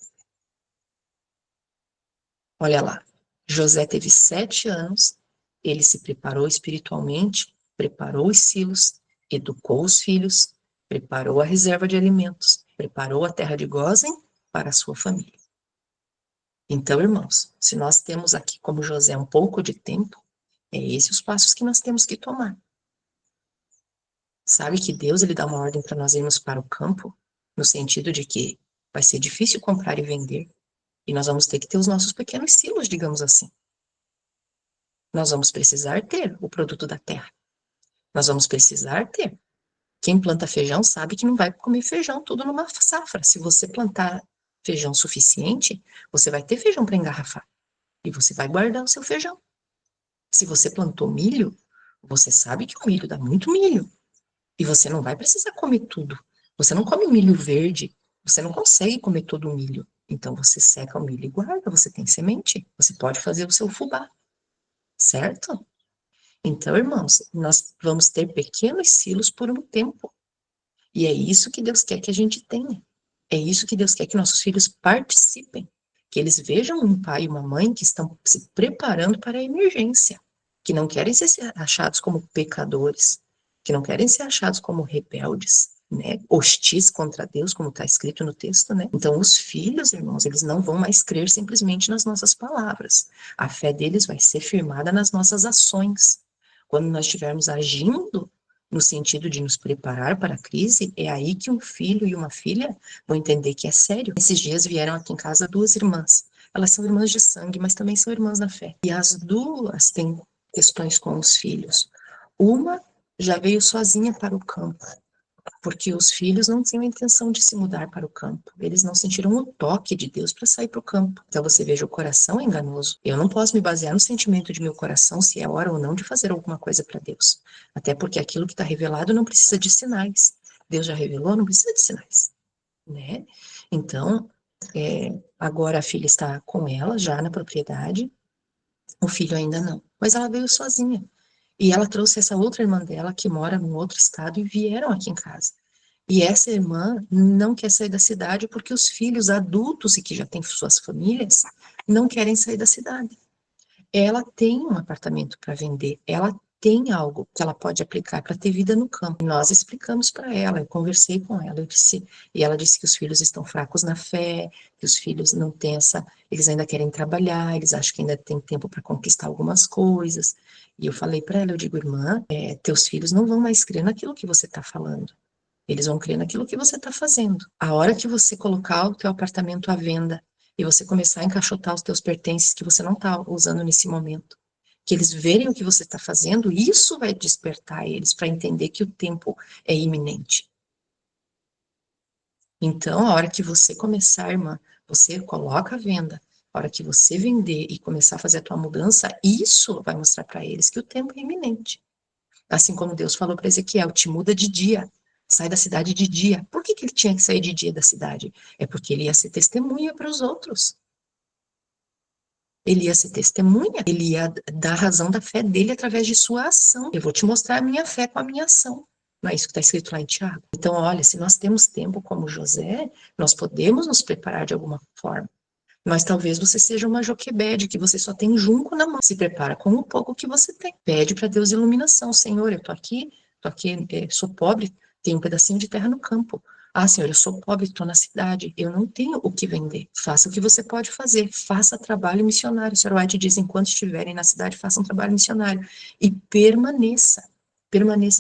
Olha lá, José teve 7 anos, ele se preparou espiritualmente, preparou os silos, educou os filhos, preparou a reserva de alimentos, preparou a terra de Gósen para a sua família. Então, irmãos, se nós temos aqui como José um pouco de tempo, é esses os passos que nós temos que tomar. Sabe que Deus ele dá uma ordem para nós irmos para o campo, no sentido de que vai ser difícil comprar e vender, e nós vamos ter que ter os nossos pequenos silos, digamos assim. Nós vamos precisar ter o produto da terra. Nós vamos precisar ter. Quem planta feijão sabe que não vai comer feijão tudo numa safra. Se você plantar feijão suficiente, você vai ter feijão para engarrafar. E você vai guardar o seu feijão. Se você plantou milho, você sabe que o milho dá muito milho. E você não vai precisar comer tudo. Você não come milho verde. Você não consegue comer todo o milho. Então você seca o milho e guarda. Você tem semente. Você pode fazer o seu fubá. Certo? Então, irmãos, nós vamos ter pequenos silos por um tempo. E é isso que Deus quer que a gente tenha. É isso que Deus quer que nossos filhos participem. Que eles vejam um pai e uma mãe que estão se preparando para a emergência. Que não querem ser achados como pecadores. Que não querem ser achados como rebeldes, né? Hostis contra Deus, como está escrito no texto, né? Então, os filhos, irmãos, eles não vão mais crer simplesmente nas nossas palavras. A fé deles vai ser firmada nas nossas ações. Quando nós estivermos agindo no sentido de nos preparar para a crise, é aí que um filho e uma filha vão entender que é sério. Esses dias vieram aqui em casa 2 irmãs. Elas são irmãs de sangue, mas também são irmãs na fé. E as duas têm questões com os filhos. Uma já veio sozinha para o campo, porque os filhos não tinham a intenção de se mudar para o campo. Eles não sentiram o toque de Deus para sair para o campo. Então você veja, o coração é enganoso. Eu não posso me basear no sentimento de meu coração se é hora ou não de fazer alguma coisa para Deus. Até porque aquilo que está revelado não precisa de sinais. Deus já revelou, não precisa de sinais, né? Então, agora a filha está com ela, já na propriedade, o filho ainda não. Mas ela veio sozinha. E ela trouxe essa outra irmã dela, que mora num outro estado, e vieram aqui em casa. E essa irmã não quer sair da cidade porque os filhos adultos e que já têm suas famílias não querem sair da cidade. Ela tem um apartamento para vender, ela tem algo que ela pode aplicar para ter vida no campo. Nós explicamos para ela, eu conversei com ela, eu disse, e ela disse que os filhos estão fracos na fé, que os filhos não têm eles ainda querem trabalhar, eles acham que ainda tem tempo para conquistar algumas coisas. E eu falei para ela, eu digo, irmã, teus filhos não vão mais crer naquilo que você está falando. Eles vão crer naquilo que você está fazendo. A hora que você colocar o teu apartamento à venda e você começar a encaixotar os teus pertences que você não está usando nesse momento, que eles verem o que você está fazendo, isso vai despertar eles para entender que o tempo é iminente. Então, a hora que você começar, irmã, você coloca a venda. A hora que você vender e começar a fazer a tua mudança, isso vai mostrar para eles que o tempo é iminente. Assim como Deus falou para Ezequiel, te muda de dia, sai da cidade de dia. Por que ele tinha que sair de dia da cidade? É porque ele ia ser testemunha para os outros. Ele ia ser testemunha, ele ia dar razão da fé dele através de sua ação. Eu vou te mostrar a minha fé com a minha ação. Não é isso que está escrito lá em Tiago? Então, olha, se nós temos tempo como José, nós podemos nos preparar de alguma forma. Mas talvez você seja uma Joquebede, que você só tem junco na mão. Se prepara com o pouco que você tem. Pede para Deus iluminação. Senhor, eu tô aqui, sou pobre, tenho um pedacinho de terra no campo. Ah, senhor, eu sou pobre, estou na cidade, eu não tenho o que vender. Faça o que você pode fazer, faça trabalho missionário. O senhor White diz, enquanto estiverem na cidade, façam trabalho missionário. E permaneça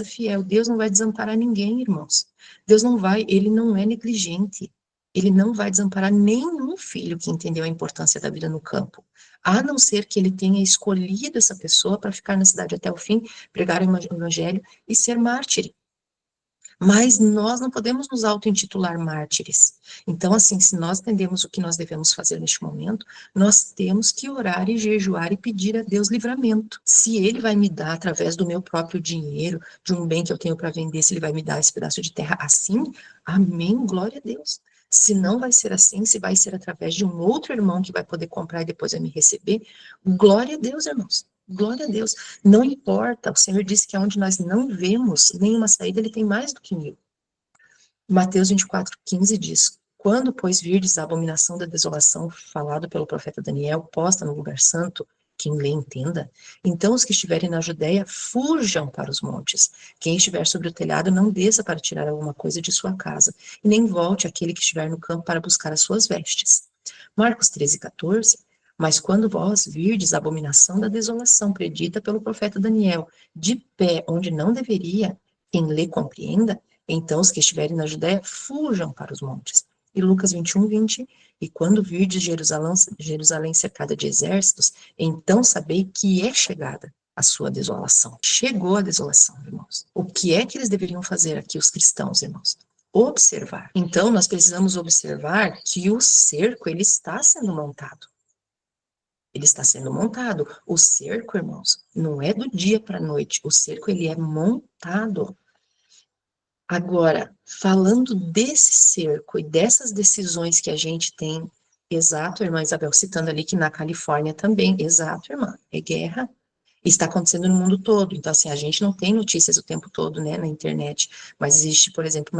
fiel. Deus não vai desamparar ninguém, irmãos. Deus não vai, ele não é negligente. Ele não vai desamparar nenhum filho que entendeu a importância da vida no campo. A não ser que ele tenha escolhido essa pessoa para ficar na cidade até o fim, pregar o evangelho e ser mártir. Mas nós não podemos nos auto-intitular mártires. Então, assim, se nós entendemos o que nós devemos fazer neste momento, nós temos que orar e jejuar e pedir a Deus livramento. Se Ele vai me dar através do meu próprio dinheiro, de um bem que eu tenho para vender, se Ele vai me dar esse pedaço de terra assim, amém, glória a Deus. Se não vai ser assim, se vai ser através de um outro irmão que vai poder comprar e depois vai me receber, glória a Deus, irmãos. Glória a Deus. Não importa, o Senhor disse que onde nós não vemos nenhuma saída, Ele tem mais do que 1000. Mateus 24:15 diz, quando, pois, virdes a abominação da desolação, falado pelo profeta Daniel, posta no lugar santo, quem lê entenda, então os que estiverem na Judéia, fujam para os montes. Quem estiver sobre o telhado, não desça para tirar alguma coisa de sua casa, e nem volte aquele que estiver no campo para buscar as suas vestes. Marcos 13:14, mas quando vós virdes a abominação da desolação predita pelo profeta Daniel, de pé onde não deveria, quem lê compreenda, então os que estiverem na Judéia fujam para os montes. E Lucas 21:20, e quando virdes Jerusalém cercada de exércitos, então sabei que é chegada a sua desolação. Chegou a desolação, irmãos. O que é que eles deveriam fazer aqui, os cristãos, irmãos? Observar. Então, nós precisamos observar que o cerco, ele está sendo montado. Ele está sendo montado. O cerco, irmãos, não é do dia para a noite. O cerco, ele é montado. Agora, falando desse cerco e dessas decisões que a gente tem, exato, irmã Isabel, citando ali que na Califórnia também, exato, irmã, é guerra, está acontecendo no mundo todo. Então, assim, a gente não tem notícias o tempo todo, né, na internet, mas existe, por exemplo,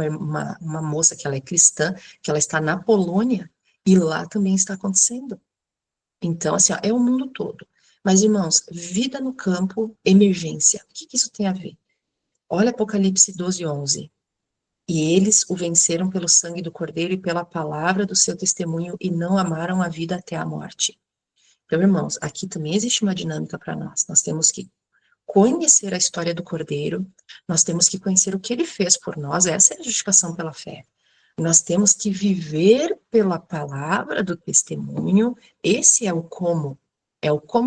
uma moça que ela é cristã, que ela está na Polônia, e lá também está acontecendo. Então, assim, ó, é o mundo todo. Mas, irmãos, vida no campo, emergência, o que isso tem a ver? Olha Apocalipse 12:11. E eles o venceram pelo sangue do Cordeiro e pela palavra do seu testemunho e não amaram a vida até a morte. Então, irmãos, aqui também existe uma dinâmica para nós. Nós temos que conhecer a história do Cordeiro, nós temos que conhecer o que ele fez por nós, essa é a justificação pela fé. Nós temos que viver pela palavra do testemunho, esse é o como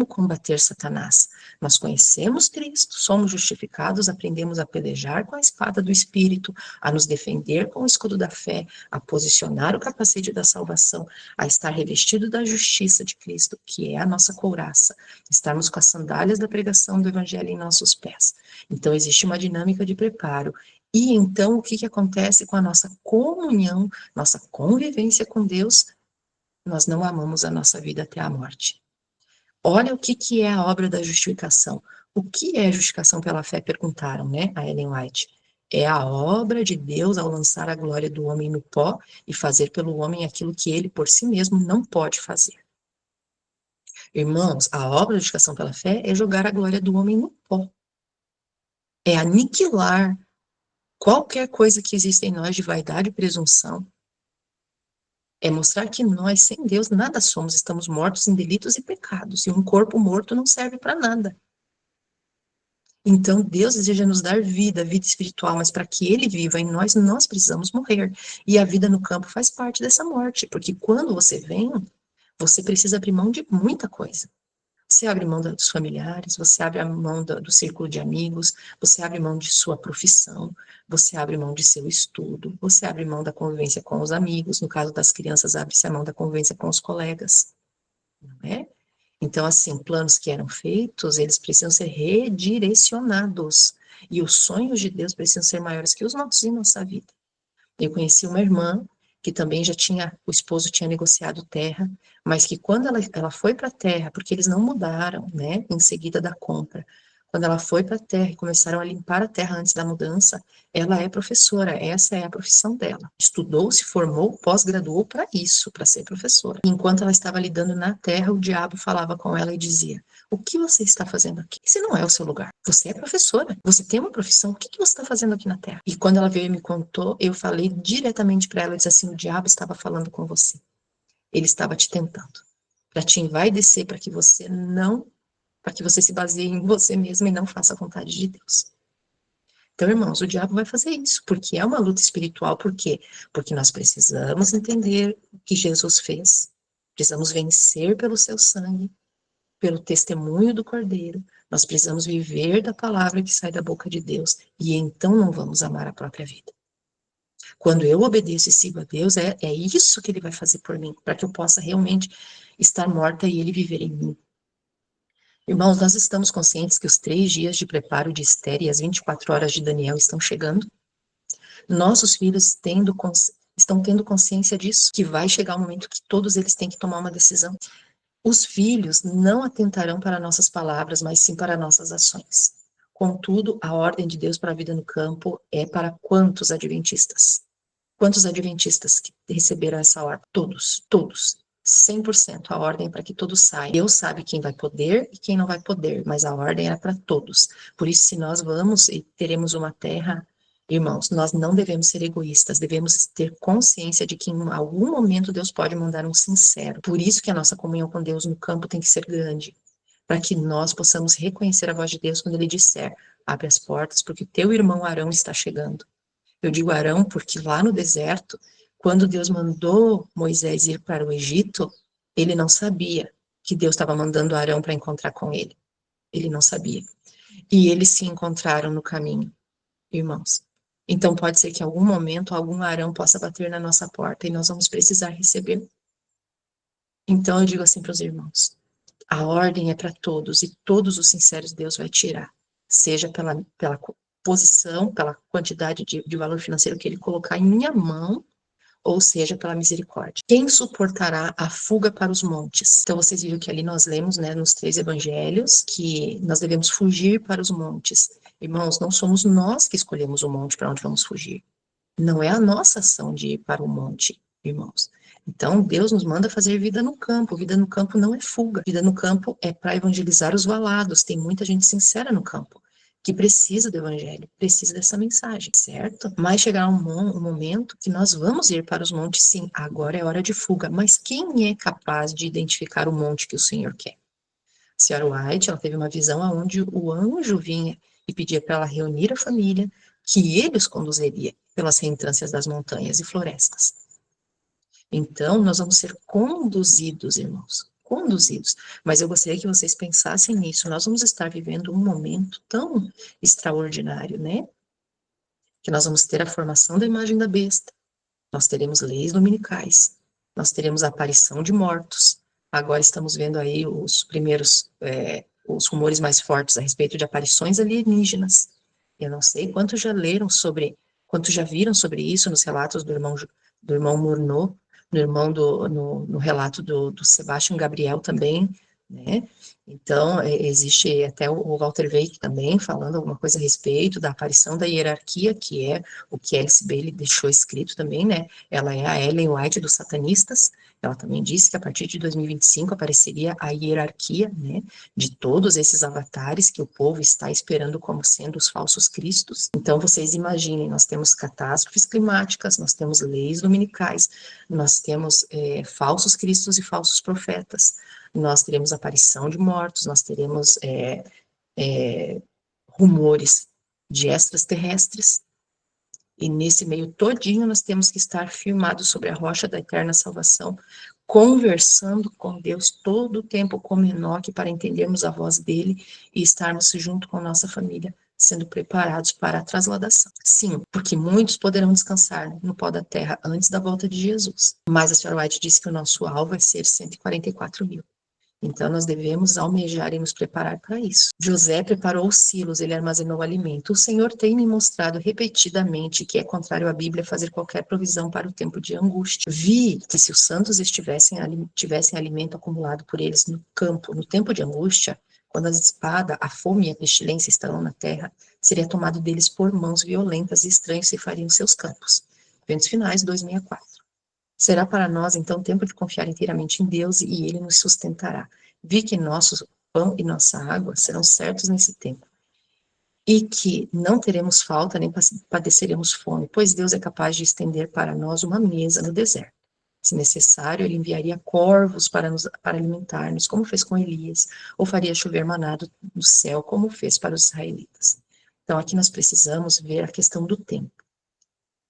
combater Satanás. Nós conhecemos Cristo, somos justificados, aprendemos a pelejar com a espada do Espírito, a nos defender com o escudo da fé, a posicionar o capacete da salvação, a estar revestido da justiça de Cristo, que é a nossa couraça, estarmos com as sandálias da pregação do Evangelho em nossos pés. Então, existe uma dinâmica de preparo. E então, o que acontece com a nossa comunhão, nossa convivência com Deus? Nós não amamos a nossa vida até a morte. Olha o que é a obra da justificação. O que é justificação pela fé? Perguntaram, né, a Ellen White. É a obra de Deus ao lançar a glória do homem no pó e fazer pelo homem aquilo que ele por si mesmo não pode fazer. Irmãos, a obra da justificação pela fé é jogar a glória do homem no pó. É aniquilar qualquer coisa que existe em nós de vaidade e presunção. É mostrar que nós, sem Deus, nada somos, estamos mortos em delitos e pecados, e um corpo morto não serve para nada. Então, Deus deseja nos dar vida, vida espiritual, mas para que Ele viva em nós, nós precisamos morrer. E a vida no campo faz parte dessa morte, porque quando você vem, você precisa abrir mão de muita coisa. Você abre mão dos familiares, você abre a mão do círculo de amigos, você abre mão de sua profissão, você abre mão de seu estudo, você abre mão da convivência com os amigos, no caso das crianças, abre-se a mão da convivência com os colegas, não é? Então, assim, planos que eram feitos, eles precisam ser redirecionados, e os sonhos de Deus precisam ser maiores que os nossos em nossa vida. Eu conheci uma irmã que também já tinha, o esposo tinha negociado terra, mas que quando ela foi para a terra, porque eles não mudaram, né, em seguida da compra, Quando ela foi para a terra e começaram a limpar a terra antes da mudança, ela é professora, essa é a profissão dela. Estudou, se formou, pós-graduou para isso, para ser professora. Enquanto ela estava lidando na terra, o diabo falava com ela e dizia: o que você está fazendo aqui? Esse não é o seu lugar. Você é professora, você tem uma profissão, o que você está fazendo aqui na terra? E quando ela veio e me contou, eu falei diretamente para ela, eu disse assim: o diabo estava falando com você. Ele estava te tentando, para te envaidecer, para que você se baseie em você mesma e não faça a vontade de Deus. Então, irmãos, o diabo vai fazer isso, porque é uma luta espiritual. Por quê? Porque nós precisamos entender o que Jesus fez. Precisamos vencer pelo seu sangue, pelo testemunho do Cordeiro. Nós precisamos viver da palavra que sai da boca de Deus. E então não vamos amar a própria vida. Quando eu obedeço e sigo a Deus, é isso que Ele vai fazer por mim, para que eu possa realmente estar morta e Ele viver em mim. Irmãos, nós estamos conscientes que os 3 dias de preparo de Esther e as 24 horas de Daniel estão chegando? Nossos filhos estão tendo consciência disso, que vai chegar o momento que todos eles têm que tomar uma decisão. Os filhos não atentarão para nossas palavras, mas sim para nossas ações. Contudo, a ordem de Deus para a vida no campo é para quantos adventistas? Quantos adventistas que receberam essa ordem? Todos, todos. 100%. A ordem é para que todos saiam. Deus sabe quem vai poder e quem não vai poder, mas a ordem é para todos. Por isso, se nós vamos e teremos uma terra, irmãos, nós não devemos ser egoístas, devemos ter consciência de que em algum momento Deus pode mandar um sincero. Por isso que a nossa comunhão com Deus no campo tem que ser grande, para que nós possamos reconhecer a voz de Deus quando Ele disser: abre as portas, porque o teu irmão Arão está chegando. Eu digo Arão porque lá no deserto, quando Deus mandou Moisés ir para o Egito, ele não sabia que Deus estava mandando Arão para encontrar com ele. Ele não sabia. E eles se encontraram no caminho, irmãos. Então pode ser que em algum momento algum Arão possa bater na nossa porta e nós vamos precisar receber. Então eu digo assim para os irmãos: a ordem é para todos e todos os sinceros Deus vai tirar, seja pela posição, pela quantidade de valor financeiro que Ele colocar em minha mão, ou seja, pela misericórdia. Quem suportará a fuga para os montes? Então, vocês viram que ali nós lemos, né, nos 3 evangelhos, que nós devemos fugir para os montes. Irmãos, não somos nós que escolhemos o monte para onde vamos fugir. Não é a nossa ação de ir para o monte, irmãos. Então, Deus nos manda fazer vida no campo. Vida no campo não é fuga. Vida no campo é para evangelizar os valados. Tem muita gente sincera no campo, que precisa do evangelho, precisa dessa mensagem, certo? Mas chegará um momento que nós vamos ir para os montes, sim, agora é hora de fuga. Mas quem é capaz de identificar o monte que o Senhor quer? A senhora White, ela teve uma visão onde o anjo vinha e pedia para ela reunir a família, que ele os conduziria pelas reentrâncias das montanhas e florestas. Então, nós vamos ser conduzidos, irmãos, conduzidos. Mas eu gostaria que vocês pensassem nisso. Nós vamos estar vivendo um momento tão extraordinário, né? Que nós vamos ter a formação da imagem da besta, nós teremos leis dominicais, nós teremos a aparição de mortos. Agora estamos vendo aí os primeiros, os rumores mais fortes a respeito de aparições alienígenas. Eu não sei quantos já leram sobre, quantos já viram sobre isso nos relatos do irmão Murnau, no relato do Sebastian Gabriel também, né? Então, existe até o Walter Weick também falando alguma coisa a respeito da aparição da hierarquia, que é o que Alice Bailey deixou escrito também, né? Ela é a Ellen White dos satanistas. Ela também disse que a partir de 2025 apareceria a hierarquia, né, de todos esses avatares que o povo está esperando como sendo os falsos cristos. Então, vocês imaginem, nós temos catástrofes climáticas, nós temos leis dominicais, nós temos falsos cristos e falsos profetas, nós teremos aparição de mortos, nós teremos rumores de extraterrestres, e nesse meio todinho nós temos que estar firmados sobre a rocha da eterna salvação, conversando com Deus todo o tempo como Enoque, para entendermos a voz dele e estarmos junto com a nossa família, sendo preparados para a trasladação. Sim, porque muitos poderão descansar no pó da terra antes da volta de Jesus. Mas a senhora White disse que o nosso alvo é ser 144 mil. Então, nós devemos almejar e nos preparar para isso. José preparou os silos, ele armazenou o alimento. O Senhor tem me mostrado repetidamente que é contrário à Bíblia fazer qualquer provisão para o tempo de angústia. Vi que se os santos tivessem alimento acumulado por eles no campo, no tempo de angústia, quando a espada, a fome e a pestilência estarão na terra, seria tomado deles por mãos violentas e estranhos se fariam seus campos. Eventos finais 264. Será para nós, então, tempo de confiar inteiramente em Deus e Ele nos sustentará. Vi que nosso pão e nossa água serão certos nesse tempo, e que não teremos falta nem padeceremos fome, pois Deus é capaz de estender para nós uma mesa no deserto. Se necessário, ele enviaria corvos para alimentar-nos, como fez com Elias, ou faria chover maná do céu, como fez para os israelitas. Então, aqui nós precisamos ver a questão do tempo.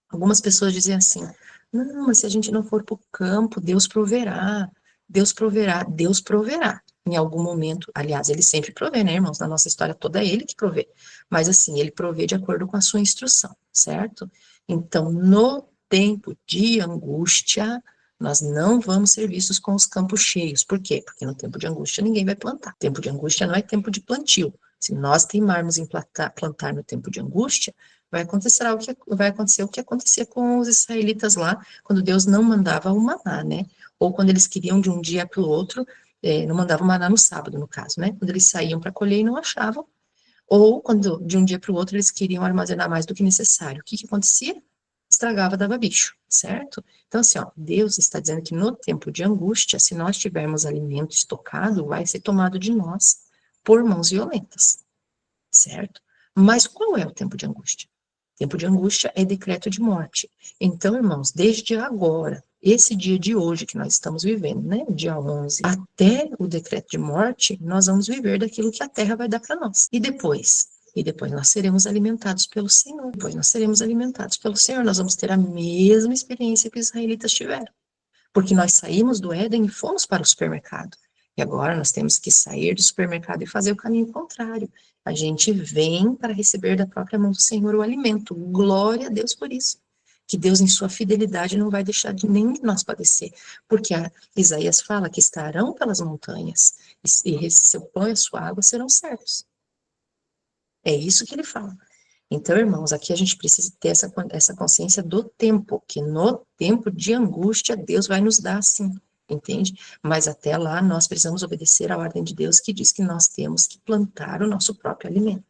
Algumas pessoas dizem assim, não, mas se a gente não for para o campo, Deus proverá, Deus proverá, Deus proverá. Em algum momento, aliás, ele sempre provê, né, irmãos? Na nossa história toda é ele que provê. Mas assim, ele provê de acordo com a sua instrução, certo? Então, no tempo de angústia, nós não vamos ser vistos com os campos cheios. Por quê? Porque no tempo de angústia ninguém vai plantar. Tempo de angústia não é tempo de plantio. Se nós teimarmos em plantar no tempo de angústia, vai acontecer o que acontecia com os israelitas lá, quando Deus não mandava o maná, né? Ou quando eles queriam de um dia para o outro, não mandava o maná no sábado, no caso, né? Quando eles saíam para colher e não achavam, ou quando de um dia para o outro eles queriam armazenar mais do que necessário. O que acontecia? Estragava, dava bicho, certo? Então, assim, ó, Deus está dizendo que no tempo de angústia, se nós tivermos alimento estocado, vai ser tomado de nós por mãos violentas, certo? Mas qual é o tempo de angústia? Tempo de angústia é decreto de morte. Então, irmãos, desde agora, esse dia de hoje que nós estamos vivendo, né, dia 11, até o decreto de morte, nós vamos viver daquilo que a terra vai dar para nós. E depois? E depois nós seremos alimentados pelo Senhor. Depois nós seremos alimentados pelo Senhor. Nós vamos ter a mesma experiência que os israelitas tiveram. Porque nós saímos do Éden e fomos para o supermercado. E agora nós temos que sair do supermercado e fazer o caminho contrário. A gente vem para receber da própria mão do Senhor o alimento. Glória a Deus por isso. Que Deus, em sua fidelidade, não vai deixar de nem de nós padecer. Porque Isaías fala que estarão pelas montanhas e seu pão e a sua água serão certos. É isso que ele fala. Então, irmãos, aqui a gente precisa ter essa consciência do tempo, que no tempo de angústia, Deus vai nos dar sim, entende? Mas até lá, nós precisamos obedecer à ordem de Deus, que diz que nós temos que plantar o nosso próprio alimento.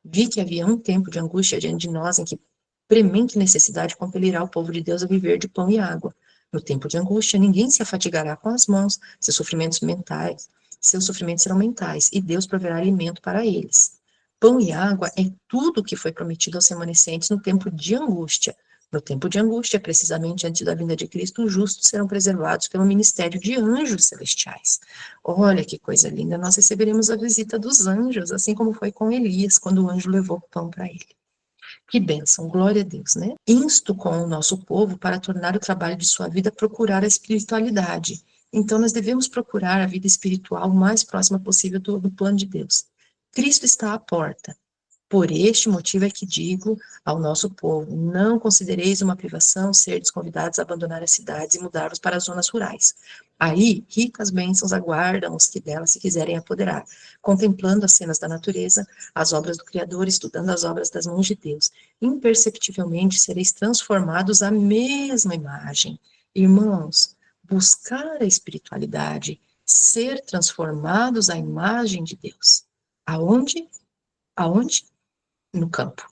Vi que havia um tempo de angústia diante de nós, em que premente necessidade compelirá o povo de Deus a viver de pão e água. No tempo de angústia, ninguém se afatigará com as mãos, seus sofrimentos serão mentais, e Deus proverá alimento para eles. Pão e água é tudo o que foi prometido aos remanescentes no tempo de angústia. No tempo de angústia, precisamente antes da vinda de Cristo, os justos serão preservados pelo ministério de anjos celestiais. Olha que coisa linda, nós receberemos a visita dos anjos, assim como foi com Elias, quando o anjo levou o pão para ele. Que bênção, glória a Deus, né? Insto com o nosso povo para tornar o trabalho de sua vida procurar a espiritualidade. Então, nós devemos procurar a vida espiritual o mais próxima possível do plano de Deus. Cristo está à porta. Por este motivo é que digo ao nosso povo, não considereis uma privação serdes convidados a abandonar as cidades e mudar-vos para as zonas rurais. Aí, ricas bênçãos aguardam os que delas se quiserem apoderar, contemplando as cenas da natureza, as obras do Criador, estudando as obras das mãos de Deus. Imperceptivelmente sereis transformados à mesma imagem. Irmãos, buscar a espiritualidade, ser transformados à imagem de Deus. Aonde? Aonde? No campo.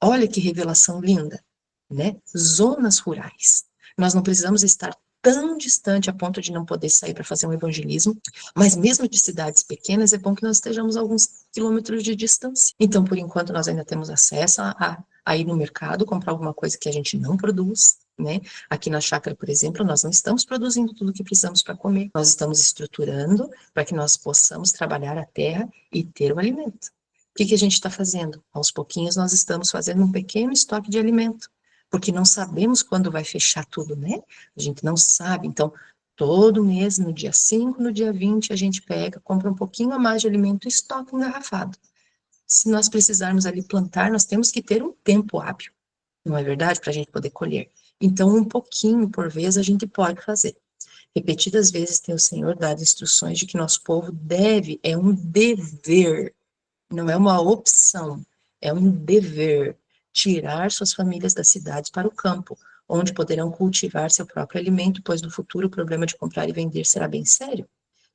Olha que revelação linda, né? Zonas rurais. Nós não precisamos estar tão distante a ponto de não poder sair para fazer um evangelismo, mas mesmo de cidades pequenas é bom que nós estejamos a alguns quilômetros de distância. Então, por enquanto, nós ainda temos acesso a ir no mercado, comprar alguma coisa que a gente não produz, né? Aqui na chácara, por exemplo, nós não estamos produzindo tudo o que precisamos para comer. Nós estamos estruturando para que nós possamos trabalhar a terra e ter o alimento. O que a gente está fazendo? Aos pouquinhos nós estamos fazendo um pequeno estoque de alimento, porque não sabemos quando vai fechar tudo, né? A gente não sabe, então, todo mês, no dia 5, no dia 20, a gente pega, compra um pouquinho a mais de alimento e estoca engarrafado. Se nós precisarmos ali plantar, nós temos que ter um tempo hábil, não é verdade? Para a gente poder colher. Então, um pouquinho por vez a gente pode fazer. Repetidas vezes tem o Senhor dado instruções de que nosso povo deve, é um dever, não é uma opção, é um dever tirar suas famílias das cidades para o campo, onde poderão cultivar seu próprio alimento, pois no futuro o problema de comprar e vender será bem sério.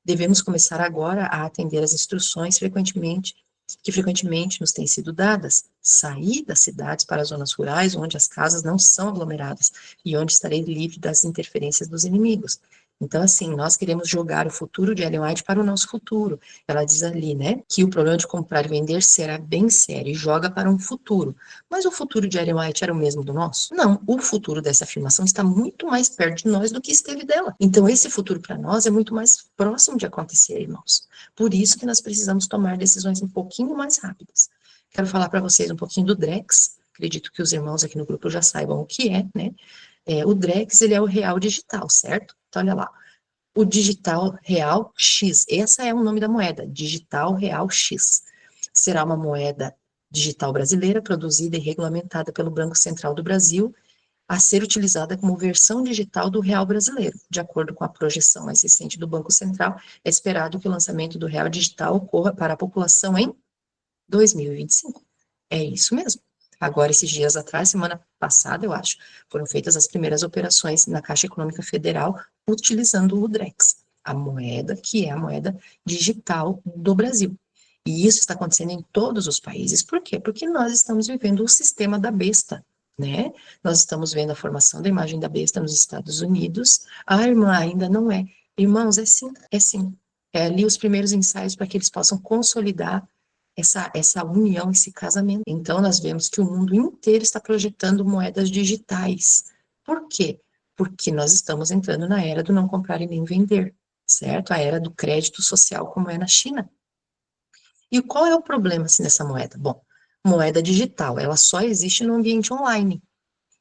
Devemos começar agora a atender às instruções que frequentemente nos têm sido dadas, sair das cidades para as zonas rurais, onde as casas não são aglomeradas e onde estarei livre das interferências dos inimigos. Então, assim, nós queremos jogar o futuro de Ellen White para o nosso futuro. Ela diz ali, né, que o problema de comprar e vender será bem sério e joga para um futuro. Mas o futuro de Ellen White era o mesmo do nosso? Não, o futuro dessa afirmação está muito mais perto de nós do que esteve dela. Então, esse futuro para nós é muito mais próximo de acontecer, irmãos. Por isso que nós precisamos tomar decisões um pouquinho mais rápidas. Quero falar para vocês um pouquinho do Drex. Acredito que os irmãos aqui no grupo já saibam o que é, né? O Drex, ele é o real digital, certo? Então, olha lá. O digital real X, essa é o nome da moeda, digital real X. Será uma moeda digital brasileira produzida e regulamentada pelo Banco Central do Brasil, a ser utilizada como versão digital do real brasileiro. De acordo com a projeção mais recente do Banco Central, é esperado que o lançamento do real digital ocorra para a população em 2025. É isso mesmo. Agora, esses dias atrás, semana passada, eu acho, foram feitas as primeiras operações na Caixa Econômica Federal utilizando o Drex, a moeda que é a moeda digital do Brasil. E isso está acontecendo em todos os países. Por quê? Porque nós estamos vivendo o sistema da besta, né? Nós estamos vendo a formação da imagem da besta nos Estados Unidos. A irmã ainda não é. Irmãos, é sim, é sim. É ali os primeiros ensaios para que eles possam consolidar essa união, esse casamento. Então, nós vemos que o mundo inteiro está projetando moedas digitais. Por quê? Porque nós estamos entrando na era do não comprar e nem vender, certo? A era do crédito social, como é na China. E qual é o problema assim, nessa moeda? Bom, moeda digital, ela só existe no ambiente online.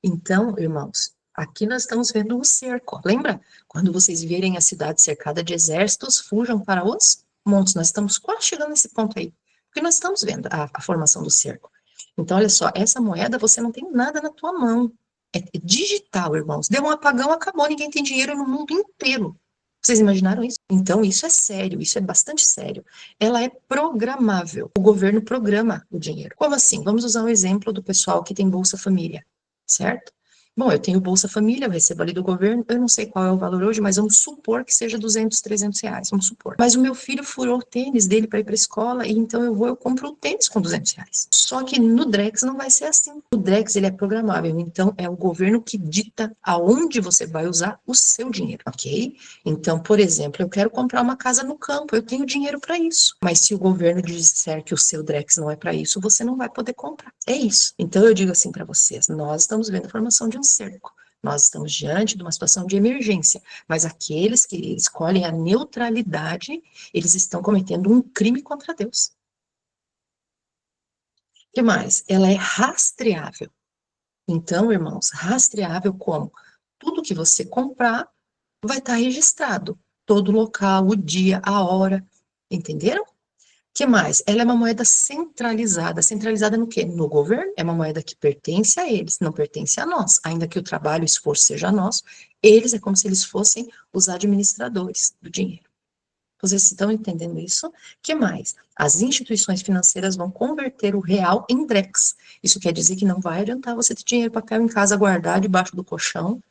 Então, irmãos, aqui nós estamos vendo o cerco. Lembra? Quando vocês virem a cidade cercada de exércitos, fujam para os montes. Nós estamos quase chegando nesse ponto aí. Porque nós estamos vendo a formação do cerco. Então, olha só, essa moeda você não tem nada na tua mão. É digital, irmãos. Deu um apagão, acabou, ninguém tem dinheiro no mundo inteiro. Vocês imaginaram isso? Então, isso é sério, isso é bastante sério. Ela é programável. O governo programa o dinheiro. Como assim? Vamos usar um exemplo do pessoal que tem Bolsa Família, certo? Bom, eu tenho Bolsa Família, eu recebo ali do governo, eu não sei qual é o valor hoje, mas vamos supor que seja 200, 300 reais, vamos supor. Mas o meu filho furou o tênis dele para ir para a escola, e então eu compro o tênis com 200 reais. Só que no Drex não vai ser assim. O Drex, ele é programável, então é o governo que dita aonde você vai usar o seu dinheiro, ok? Então, por exemplo, eu quero comprar uma casa no campo, eu tenho dinheiro para isso. Mas se o governo disser que o seu Drex não é para isso, você não vai poder comprar. É isso. Então, eu digo assim para vocês, nós estamos vendo a formação de um cerco. Nós estamos diante de uma situação de emergência, mas aqueles que escolhem a neutralidade, eles estão cometendo um crime contra Deus. O que mais? Ela é rastreável. Então, irmãos, rastreável como? Tudo que você comprar vai estar registrado. Todo local, o dia, a hora. Entenderam? Que mais? Ela é uma moeda centralizada. Centralizada no quê? No governo. É uma moeda que pertence a eles, não pertence a nós. Ainda que o trabalho e o esforço seja nosso, eles é como se eles fossem os administradores do dinheiro. Vocês estão entendendo isso? Que mais? As instituições financeiras vão converter o real em Drex. Isso quer dizer que não vai adiantar você ter dinheiro papel em casa guardar debaixo do colchão,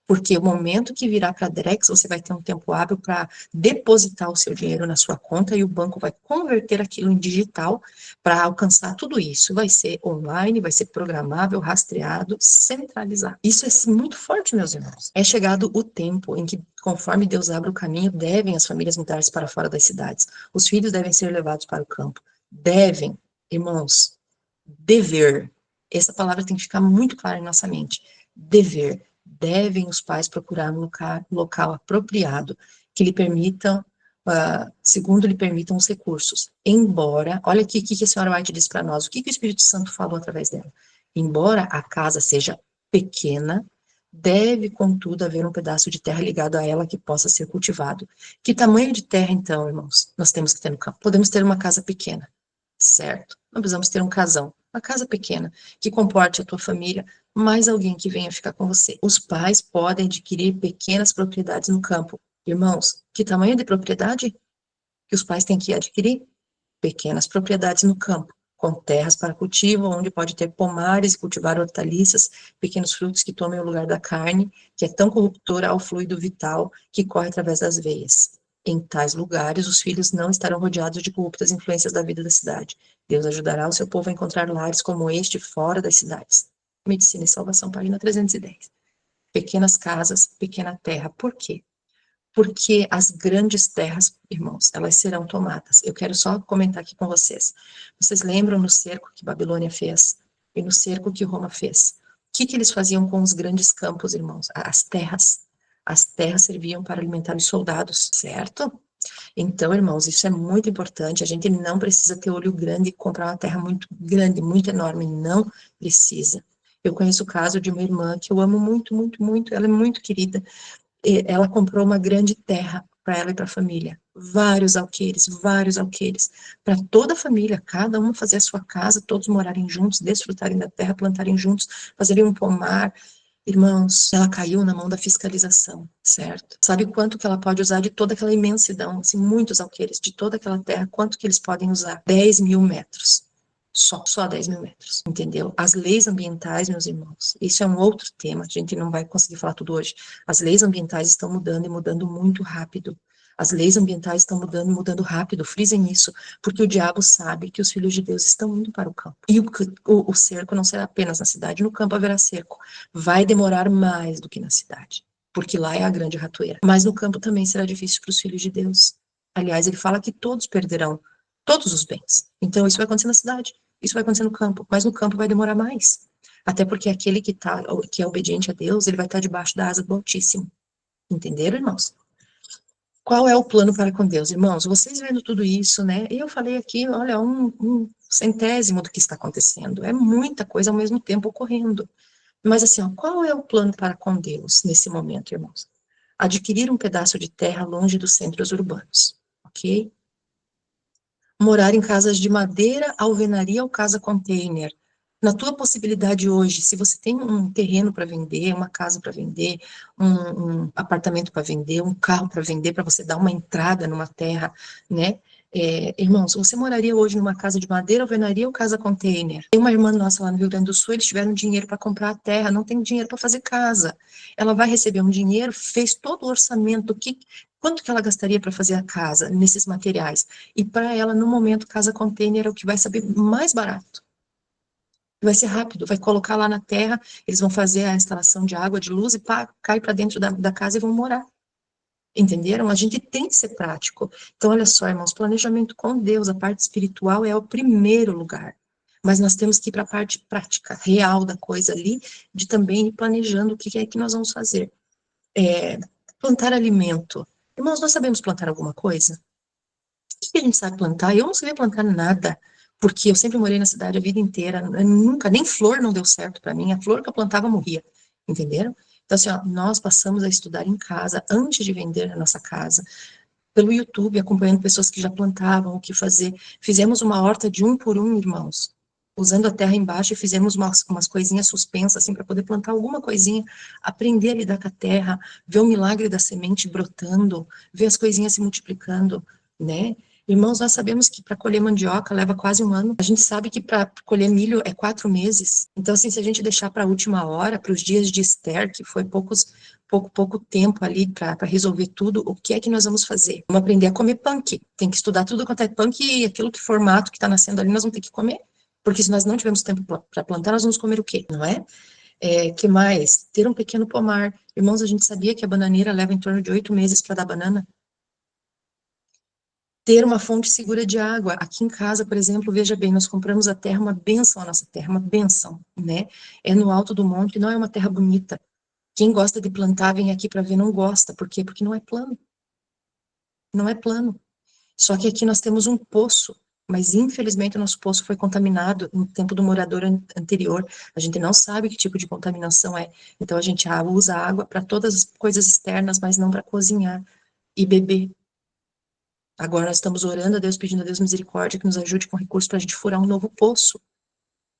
porque o momento que virar para a Drex, você vai ter um tempo hábil para depositar o seu dinheiro na sua conta e o banco vai converter aquilo em digital para alcançar tudo isso. Vai ser online, vai ser programável, rastreado, centralizado. Isso é muito forte, meus irmãos. É chegado o tempo em que, conforme Deus abre o caminho, devem as famílias mudar-se para fora das cidades. Os filhos devem ser levados para o campo. Devem, irmãos, dever. Essa palavra tem que ficar muito clara em nossa mente. Dever. Devem os pais procurar um local apropriado que lhe permitam, segundo lhe permitam os recursos. Embora, olha aqui o que a senhora White diz para nós, o que o Espírito Santo falou através dela. Embora a casa seja pequena, deve, contudo, haver um pedaço de terra ligado a ela que possa ser cultivado. Que tamanho de terra, então, irmãos, nós temos que ter no campo? Podemos ter uma casa pequena, certo? Não precisamos ter um casão, uma casa pequena, que comporte a tua família, mais alguém que venha ficar com você. Os pais podem adquirir pequenas propriedades no campo. Irmãos, que tamanho de propriedade que os pais têm que adquirir? Pequenas propriedades no campo, com terras para cultivo, onde pode ter pomares e cultivar hortaliças, pequenos frutos que tomem o lugar da carne, que é tão corruptora ao fluido vital que corre através das veias. Em tais lugares, os filhos não estarão rodeados de corruptas influências da vida da cidade. Deus ajudará o seu povo a encontrar lares como este fora das cidades. Medicina e Salvação, página 310. Pequenas casas, pequena terra. Por quê? Porque as grandes terras, irmãos, elas serão tomadas. Eu quero só comentar aqui com vocês. Vocês lembram no cerco que Babilônia fez e no cerco que Roma fez? O que eles faziam com os grandes campos, irmãos? As terras. As terras serviam para alimentar os soldados, certo? Então, irmãos, isso é muito importante. A gente não precisa ter olho grande e comprar uma terra muito grande, muito enorme. Não precisa. Eu conheço o caso de uma irmã que eu amo muito, muito, muito. Ela é muito querida. Ela comprou uma grande terra para ela e para a família. Vários alqueires. Para toda a família, cada uma fazer a sua casa, todos morarem juntos, desfrutarem da terra, plantarem juntos, fazerem um pomar. Irmãos, ela caiu na mão da fiscalização, certo? Sabe quanto que ela pode usar de toda aquela imensidão, assim, muitos alqueires, de toda aquela terra, quanto que eles podem usar? 10.000 metros. Só 10.000 metros, entendeu? As leis ambientais, meus irmãos, isso é um outro tema, a gente não vai conseguir falar tudo hoje. As leis ambientais estão mudando e mudando muito rápido. As leis ambientais estão mudando e mudando rápido, frisem isso, porque o diabo sabe que os filhos de Deus estão indo para o campo. E o cerco não será apenas na cidade, no campo haverá cerco. Vai demorar mais do que na cidade, porque lá é a grande ratoeira. Mas no campo também será difícil para os filhos de Deus. Aliás, ele fala que todos perderão todos os bens. Então, isso vai acontecer na cidade. Isso vai acontecer no campo, mas no campo vai demorar mais. Até porque aquele que é obediente a Deus, ele vai estar debaixo da asa do Altíssimo. Entenderam, irmãos? Qual é o plano para com Deus, irmãos? Vocês vendo tudo isso, né? Eu falei aqui, olha, um centésimo do que está acontecendo. É muita coisa ao mesmo tempo ocorrendo. Mas assim, ó, qual é o plano para com Deus nesse momento, irmãos? Adquirir um pedaço de terra longe dos centros urbanos, ok? Morar em casas de madeira, alvenaria ou casa container. Na tua possibilidade hoje, se você tem um terreno para vender, uma casa para vender, um apartamento para vender, um carro para vender, para você dar uma entrada numa terra, né? Irmãos, você moraria hoje numa casa de madeira, alvenaria ou casa container? Tem uma irmã nossa lá no Rio Grande do Sul, eles tiveram dinheiro para comprar a terra, não tem dinheiro para fazer casa. Ela vai receber um dinheiro, fez todo o orçamento, quanto que ela gastaria para fazer a casa nesses materiais? E para ela, no momento, casa container é o que vai saber mais barato. Vai ser rápido, vai colocar lá na terra, eles vão fazer a instalação de água, de luz e pá, cai para dentro da casa e vão morar. Entenderam? A gente tem que ser prático. Então, olha só, irmãos, planejamento com Deus, a parte espiritual é o primeiro lugar. Mas nós temos que ir para a parte prática, real da coisa ali, de também ir planejando o que é que nós vamos fazer. Plantar alimento. Irmãos, nós sabemos plantar alguma coisa? O que a gente sabe plantar? Eu não sabia plantar nada, porque eu sempre morei na cidade a vida inteira, nunca, nem flor não deu certo para mim, a flor que eu plantava morria, entenderam? Então, assim, ó, nós passamos a estudar em casa, antes de vender a nossa casa, pelo YouTube, acompanhando pessoas que já plantavam, o que fazer. Fizemos uma horta de 1 por 1, irmãos, usando a terra embaixo, e fizemos umas coisinhas suspensas, assim, para poder plantar alguma coisinha, aprender a lidar com a terra, ver o milagre da semente brotando, ver as coisinhas se multiplicando, né? Irmãos, nós sabemos que para colher mandioca leva quase 1 ano. A gente sabe que para colher milho é 4 meses. Então, assim, se a gente deixar para a última hora, para os dias de Esther, que foi pouco tempo ali para resolver tudo, o que é que nós vamos fazer? Vamos aprender a comer punk. Tem que estudar tudo quanto é punk e aquilo que formato que está nascendo ali, nós vamos ter que comer. Porque se nós não tivermos tempo para plantar, nós vamos comer o quê? Não é? Que mais? Ter um pequeno pomar. Irmãos, a gente sabia que a bananeira leva em torno de 8 meses para dar banana? Ter uma fonte segura de água. Aqui em casa, por exemplo, veja bem, nós compramos a terra, uma bênção a nossa terra, uma bênção, né? É no alto do monte, não é uma terra bonita. Quem gosta de plantar vem aqui para ver, não gosta. Por quê? Porque não é plano. Não é plano. Só que aqui nós temos um poço, mas infelizmente o nosso poço foi contaminado no tempo do morador anterior. A gente não sabe que tipo de contaminação é. Então a gente usa água para todas as coisas externas, mas não para cozinhar e beber. Agora nós estamos orando a Deus, pedindo a Deus misericórdia que nos ajude com recursos para a gente furar um novo poço.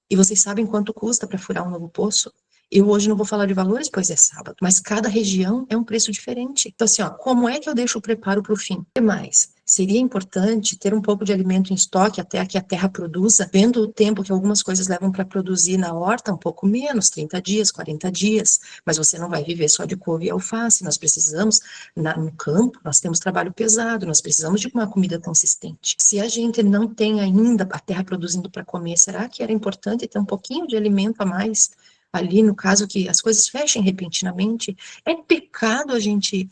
E vocês sabem quanto custa para furar um novo poço? Eu hoje não vou falar de valores, pois é sábado, mas cada região é um preço diferente. Então, assim, ó, como é que eu deixo o preparo para o fim? O que mais? Seria importante ter um pouco de alimento em estoque até que a terra produza, vendo o tempo que algumas coisas levam para produzir na horta, um pouco menos, 30 dias, 40 dias, mas você não vai viver só de couve e alface, nós precisamos, no campo, nós temos trabalho pesado, nós precisamos de uma comida consistente. Se a gente não tem ainda a terra produzindo para comer, será que era importante ter um pouquinho de alimento a mais ali, no caso que as coisas fechem repentinamente? É pecado a gente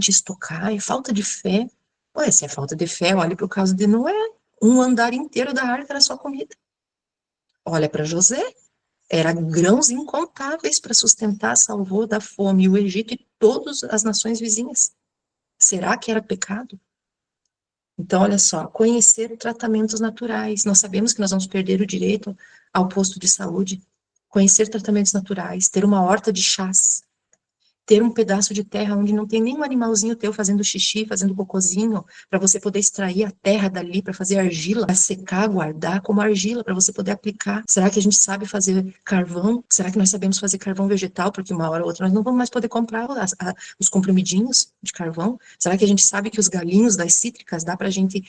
estocar, é falta de fé. Ué, se é falta de fé, olhe para o caso de Noé. Um andar inteiro da arca era só comida. Olha para José, era grãos incontáveis para sustentar, salvou da fome o Egito e todas as nações vizinhas. Será que era pecado? Então, olha só, conhecer tratamentos naturais. Nós sabemos que nós vamos perder o direito ao posto de saúde. Conhecer tratamentos naturais, ter uma horta de chás, ter um pedaço de terra onde não tem nenhum animalzinho teu fazendo xixi, fazendo cocôzinho, para você poder extrair a terra dali, para fazer argila, para secar, guardar como argila, para você poder aplicar. Será que a gente sabe fazer carvão? Será que nós sabemos fazer carvão vegetal? Porque uma hora ou outra nós não vamos mais poder comprar os comprimidinhos de carvão. Será que a gente sabe que os galinhos das cítricas dá para a gente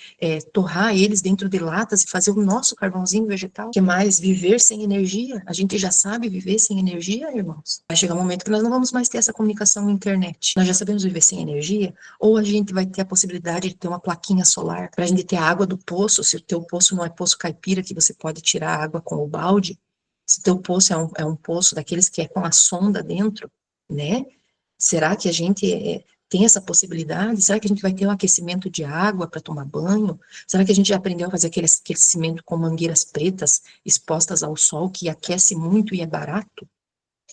torrar eles dentro de latas e fazer o nosso carvãozinho vegetal? O que mais? Viver sem energia? A gente já sabe viver sem energia, irmãos? Vai chegar um momento que nós não vamos mais ter essa comunicação na internet. Nós já sabemos viver sem energia, ou a gente vai ter a possibilidade de ter uma plaquinha solar para a gente ter a água do poço, se o teu poço não é poço caipira, que você pode tirar a água com o balde, se o teu poço é um poço daqueles que é com a sonda dentro, né? Será que a gente tem essa possibilidade? Será que a gente vai ter um aquecimento de água para tomar banho? Será que a gente já aprendeu a fazer aquele aquecimento com mangueiras pretas expostas ao sol, que aquece muito e é barato?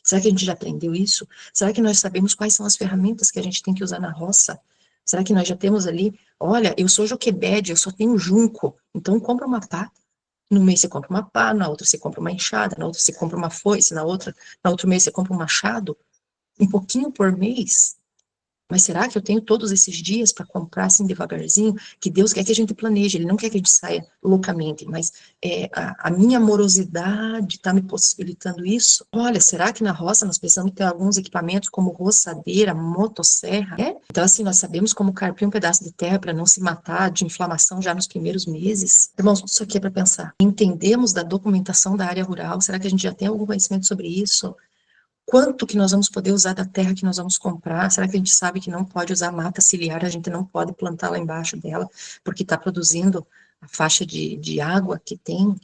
Será que a gente já aprendeu isso? Será que nós sabemos quais são as ferramentas que a gente tem que usar na roça? Será que nós já temos ali, olha, eu sou joquebede, eu só tenho junco, então compra uma pá. No mês você compra uma pá, na outra você compra uma enxada, na outra você compra uma foice, na outro mês você compra um machado, um pouquinho por mês. Mas será que eu tenho todos esses dias para comprar assim devagarzinho? Que Deus quer que a gente planeje, Ele não quer que a gente saia loucamente, mas a minha amorosidade está me possibilitando isso. Olha, será que na roça nós precisamos ter alguns equipamentos como roçadeira, motosserra? Então, assim, nós sabemos como carpir um pedaço de terra para não se matar de inflamação já nos primeiros meses. Irmãos, isso aqui é para pensar. Entendemos da documentação da área rural? Será que a gente já tem algum conhecimento sobre isso? Quanto que nós vamos poder usar da terra que nós vamos comprar? Será que a gente sabe que não pode usar mata ciliar, a gente não pode plantar lá embaixo dela, porque está produzindo a faixa de água que tem?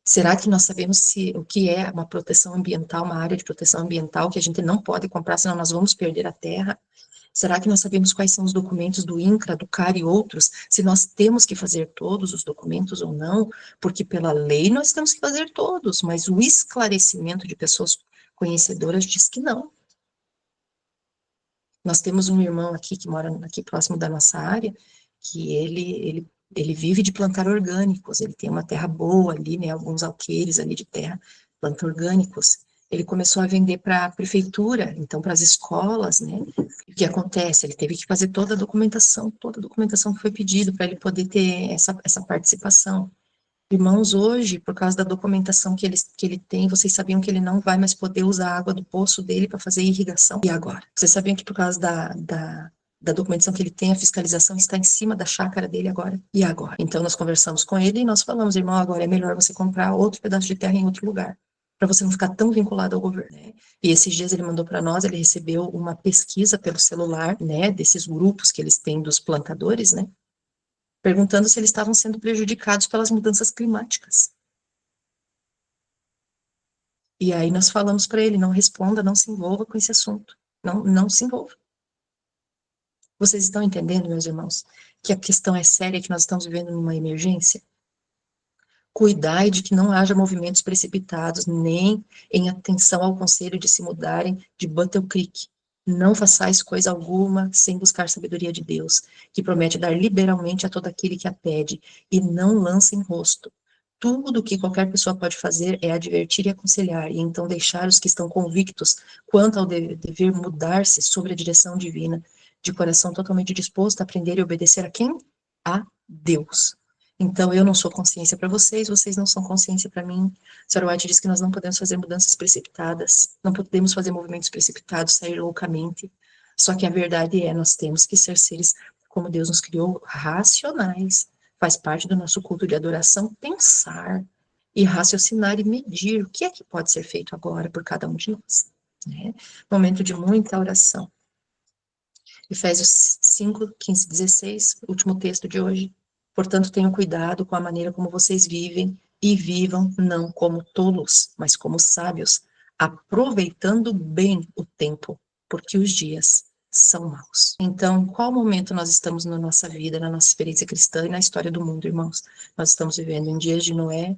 Será que nós sabemos o que é uma proteção ambiental, uma área de proteção ambiental, que a gente não pode comprar, senão nós vamos perder a terra? Será que nós sabemos quais são os documentos do INCRA, do CAR e outros, se nós temos que fazer todos os documentos ou não? Porque pela lei nós temos que fazer todos, mas o esclarecimento de pessoas conhecedoras diz que não. Nós temos um irmão aqui que mora aqui próximo da nossa área, que ele vive de plantar orgânicos, ele tem uma terra boa ali, né, alguns alqueires ali de terra, planta orgânicos. Ele começou a vender para a prefeitura, então para as escolas, né? O que acontece? Ele teve que fazer toda a documentação que foi pedido para ele poder ter essa participação. Irmãos, hoje, por causa da documentação que ele tem, vocês sabiam que ele não vai mais poder usar a água do poço dele para fazer irrigação? E agora? Vocês sabiam que por causa da documentação que ele tem, a fiscalização está em cima da chácara dele agora? E agora? Então, nós conversamos com ele e nós falamos, irmão, agora é melhor você comprar outro pedaço de terra em outro lugar, para você não ficar tão vinculado ao governo, né? E esses dias ele mandou para nós, ele recebeu uma pesquisa pelo celular, né, desses grupos que eles têm dos plantadores, né? Perguntando se eles estavam sendo prejudicados pelas mudanças climáticas. E aí nós falamos para ele, não responda, não se envolva com esse assunto. Não se envolva. Vocês estão entendendo, meus irmãos, que a questão é séria, que nós estamos vivendo numa emergência? Cuidai de que não haja movimentos precipitados, nem em atenção ao conselho de se mudarem de Battle Creek. Não façais coisa alguma sem buscar sabedoria de Deus, que promete dar liberalmente a todo aquele que a pede, e não lança em rosto. Tudo o que qualquer pessoa pode fazer é advertir e aconselhar, e então deixar os que estão convictos quanto ao dever mudar-se sobre a direção divina, de coração totalmente disposto a aprender e obedecer a quem? A Deus. Então, eu não sou consciência para vocês, vocês não são consciência para mim. Sarah White diz que nós não podemos fazer mudanças precipitadas, não podemos fazer movimentos precipitados, sair loucamente. Só que a verdade é, nós temos que ser seres como Deus nos criou racionais. Faz parte do nosso culto de adoração pensar e raciocinar e medir o que é que pode ser feito agora por cada um de nós, né? Momento de muita oração. Efésios 5, 15, 16, último texto de hoje. Portanto, tenham cuidado com a maneira como vocês vivem e vivam não como tolos, mas como sábios, aproveitando bem o tempo, porque os dias são maus. Então, qual momento nós estamos na nossa vida, na nossa experiência cristã e na história do mundo, irmãos? Nós estamos vivendo em dias de Noé,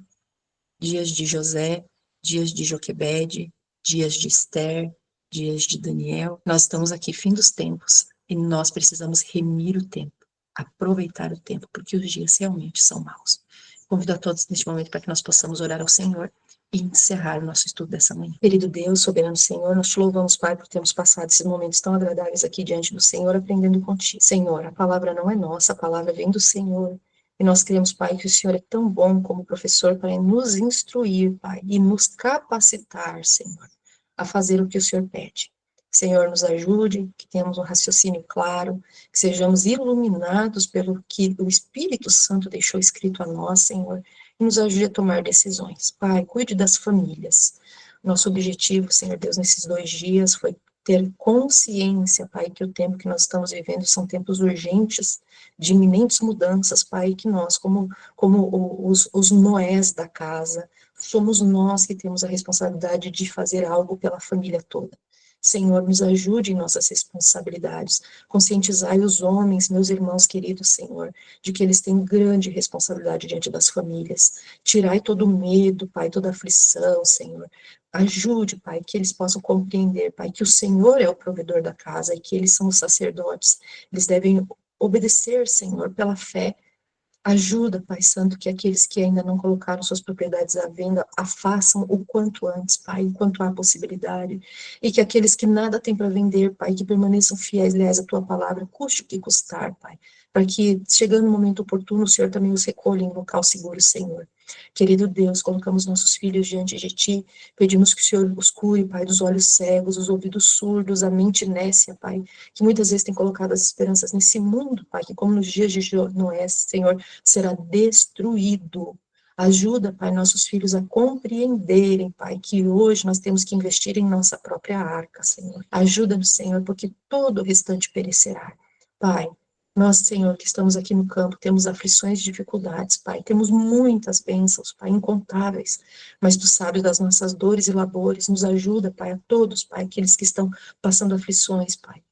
dias de José, dias de Joquebede, dias de Esther, dias de Daniel. Nós estamos aqui, fim dos tempos, e nós precisamos remir o tempo, aproveitar o tempo, porque os dias realmente são maus. Convido a todos neste momento para que nós possamos orar ao Senhor e encerrar o nosso estudo dessa manhã. Querido Deus, soberano Senhor, nós te louvamos, Pai, por termos passado esses momentos tão agradáveis aqui diante do Senhor, aprendendo contigo. Senhor, a palavra não é nossa, a palavra vem do Senhor. E nós queremos, Pai, que o Senhor é tão bom como professor para nos instruir, Pai, e nos capacitar, Senhor, a fazer o que o Senhor pede. Senhor, nos ajude, que tenhamos um raciocínio claro, que sejamos iluminados pelo que o Espírito Santo deixou escrito a nós, Senhor, e nos ajude a tomar decisões. Pai, cuide das famílias. Nosso objetivo, Senhor Deus, nesses 2 dias foi ter consciência, Pai, que o tempo que nós estamos vivendo são tempos urgentes, de iminentes mudanças, Pai, que nós, como os Noés da casa, somos nós que temos a responsabilidade de fazer algo pela família toda. Senhor, nos ajude em nossas responsabilidades, conscientizai os homens, meus irmãos queridos, Senhor, de que eles têm grande responsabilidade diante das famílias. Tirai todo o medo, Pai, toda a aflição, Senhor. Ajude, Pai, que eles possam compreender, Pai, que o Senhor é o provedor da casa e que eles são os sacerdotes. Eles devem obedecer, Senhor, pela fé. Ajuda, Pai Santo, que aqueles que ainda não colocaram suas propriedades à venda a façam o quanto antes, Pai, enquanto há possibilidade. E que aqueles que nada têm para vender, Pai, que permaneçam fiéis, leais à Tua palavra, custe o que custar, Pai. Para que, chegando o momento oportuno, o Senhor também os recolha em local seguro, Senhor. Querido Deus, colocamos nossos filhos diante de Ti, pedimos que o Senhor os cure, Pai, dos olhos cegos, dos ouvidos surdos, a mente nécia, Pai, que muitas vezes tem colocado as esperanças nesse mundo, Pai, que como nos dias de Noé, Senhor, será destruído. Ajuda, Pai, nossos filhos a compreenderem, Pai, que hoje nós temos que investir em nossa própria arca, Senhor. Ajuda-nos, Senhor, porque todo o restante perecerá. Pai, nós, Senhor, que estamos aqui no campo, temos aflições e dificuldades, Pai. Temos muitas bênçãos, Pai, incontáveis. Mas Tu sabes das nossas dores e labores. Nos ajuda, Pai, a todos, Pai, aqueles que estão passando aflições, Pai.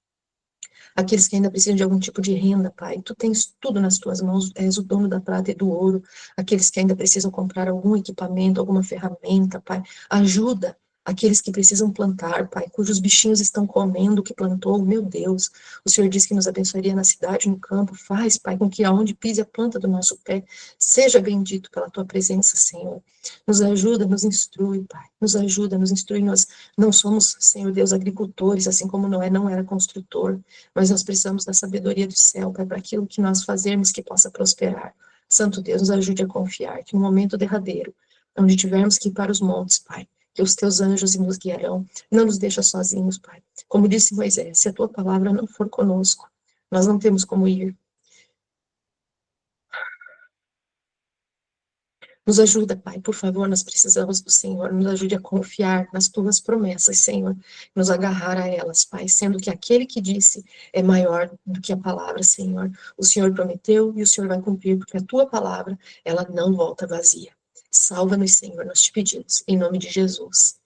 Aqueles que ainda precisam de algum tipo de renda, Pai. Tu tens tudo nas tuas mãos, és o dono da prata e do ouro. Aqueles que ainda precisam comprar algum equipamento, alguma ferramenta, Pai. Ajuda aqueles que precisam plantar, Pai, cujos bichinhos estão comendo o que plantou. Meu Deus, o Senhor disse que nos abençoaria na cidade, no campo. Faz, Pai, com que aonde pise a planta do nosso pé, seja bendito pela Tua presença, Senhor. Nos ajuda, nos instrui, Pai. Nos ajuda, nos instrui. Nós não somos, Senhor Deus, agricultores, assim como Noé não era construtor. Mas nós precisamos da sabedoria do céu, Pai, para aquilo que nós fazermos que possa prosperar. Santo Deus, nos ajude a confiar que no momento derradeiro, onde tivermos que ir para os montes, Pai, que os teus anjos nos guiarão, não nos deixa sozinhos, Pai. Como disse Moisés, se a tua palavra não for conosco, nós não temos como ir. Nos ajuda, Pai, por favor, nós precisamos do Senhor. Nos ajude a confiar nas tuas promessas, Senhor. Nos agarrar a elas, Pai, sendo que aquele que disse é maior do que a palavra, Senhor. O Senhor prometeu e o Senhor vai cumprir, porque a tua palavra, ela não volta vazia. Salva-nos, Senhor, nós te pedimos, em nome de Jesus.